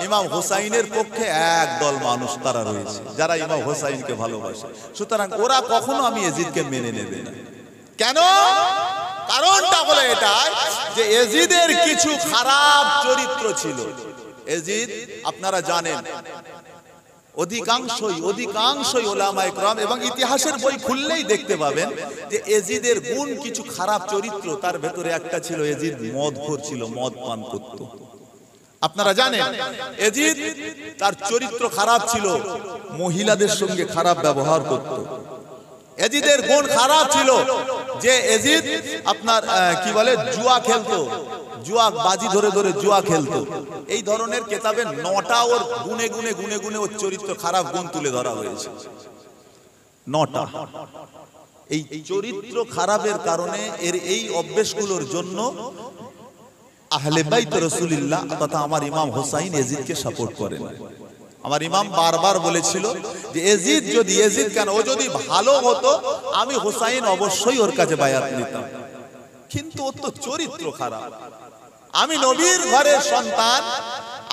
B: ইমাম হোসাইনের পক্ষে একদল মানুষ তারা রয়েছে যারা ইমাম হোসাইনকে ভালোবাসে। সুতরাং ওরা কখনো আমি এজিদকে মেনে নেবে না। কেন? কারণটা হলো এটাই যে এজিদের কিছু খারাপ চরিত্র ছিল। এজিদ আপনারা জানেন অধিকাংশই ওলামায়ে কেরাম এবং ইতিহাসের বই খুললেই দেখতে পাবেন যে এজিদের গুণ কিছু খারাপ চরিত্র। তার ভেতরে একটা ছিল এজিদ মদখোর ছিল, মদ পান করত। আপনারা জানেন এজিদ তার চরিত্র খারাপ ছিল, মহিলাদের সঙ্গে খারাপ ব্যবহার করত। এজিদের গুণ খারাপ ছিল যে এজিদ আপনার কি বলে জুয়া খেলতো, জুয়া বাজি ধরে ধরে জুয়া খেলতো। এই ধরনের কেতাবে 9টা ওর গুনে গুনে ওর চরিত্র খারাপ গুণ তুলে ধরা হয়েছে, 9টা। এই চরিত্র খারাপের কারণে এর এই অভ্যাসগুলোর জন্য আহলে বাইত রাসূলুল্লাহ তথা আমার ইমাম হোসাইন এজিদকে সাপোর্ট করেন। আমার ইমাম বারবার বলেছিল যে এজিদ কেন, ও যদি ভালো হতো আমি হোসাইন অবশ্যই ওর কাছে বায়াত নিতাম, কিন্তু ওর তো চরিত্র খারাপ। আমি নবীর ঘরের সন্তান,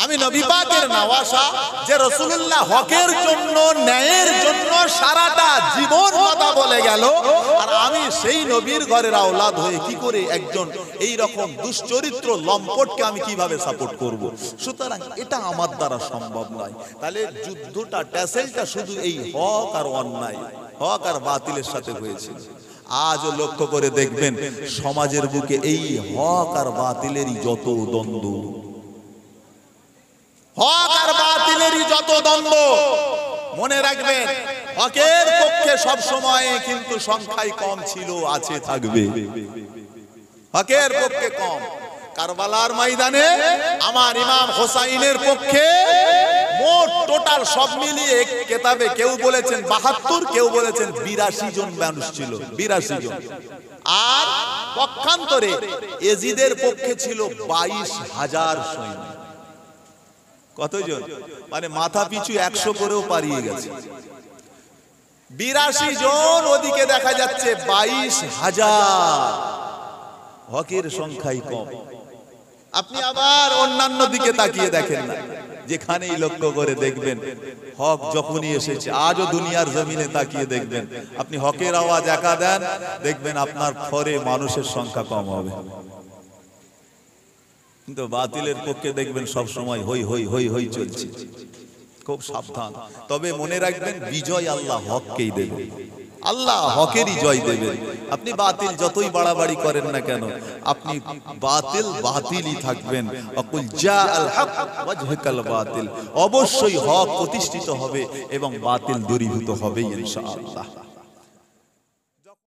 B: আমি নবী পাকের নওয়াসা, যে রাসূলুল্লাহ হকের জন্য ন্যায়ের জন্য সারাটা জীবন কথা বলে গেল, আর আমি সেই নবীর ঘরের আওলাদ হয়ে কি করে একজন এই রকম দুশ্চরিত্র লম্পটকে আমি কিভাবে সাপোর্ট করব? সুতরাং এটা আমার দ্বারা সম্ভব নয়। তাহলে যুদ্ধটা ট্যাসেলটা শুধু এই হক আর অন্যায়, হক আর বাতিলের সাথে হয়েছিল। আজও লক্ষ্য করে দেখবেন সমাজের বুকে এই হক আর বাতিলেরই যত দ্বন্দ্ব, হক আর বাতিলেরই যত দ্বন্দ্ব। মনে রাখবেন হকের পক্ষে সব সময় কিন্তু সংখ্যায় কম ছিল, আছে, থাকবে। হকের পক্ষে কম। কারবালার ময়দানে আমার ইমাম হোসাইনের পক্ষে মোট টোটাল সব মিলিয়ে কেতাবে কেউ বলেছেন 72, কেউ বলেছেন 82 জন মানুষ ছিল, 82 জন। আর পক্ষান্তরে এজিদের পক্ষে ছিল 22,000 সৈন্য। কতজন? মানে মাথা পিছু 100 করেও পারিয়ে গেছে। 82 জন, ওদিকে দেখা যাচ্ছে 22,000। হকের সংখ্যাই কম। আপনি আবার অন্যান্য দিকে তাকিয়ে দেখেন না, যেখানেই লক্ষ্য করে দেখবেন হক যখনই এসেছে, আজও দুনিয়ার জমিনে তাকিয়ে দেখবেন, আপনি হকের আওয়াজ একা দেন, দেখবেন আপনার ফরে মানুষের সংখ্যা কম হবে। কিন্তু বাতিলের পক্ষে দেখবেন সব সময় হই হই হই হই চলছে। খুব সাবধান। তবে মনে রাখবেন বিজয় আল্লাহ হককেই দেবেন, আল্লাহ হকেরই জয় দেবেন। আপনি বাতিল যতই বাড়াবাড়ি করেন না কেন, আপনি বাতিলই থাকবেন। অকুল জাআল হক ওয়াজহাকাল বাতিল, অবশ্যই হক প্রতিষ্ঠিত হবে এবং বাতিল দূরীভূত হবে ইনশাআল্লাহ।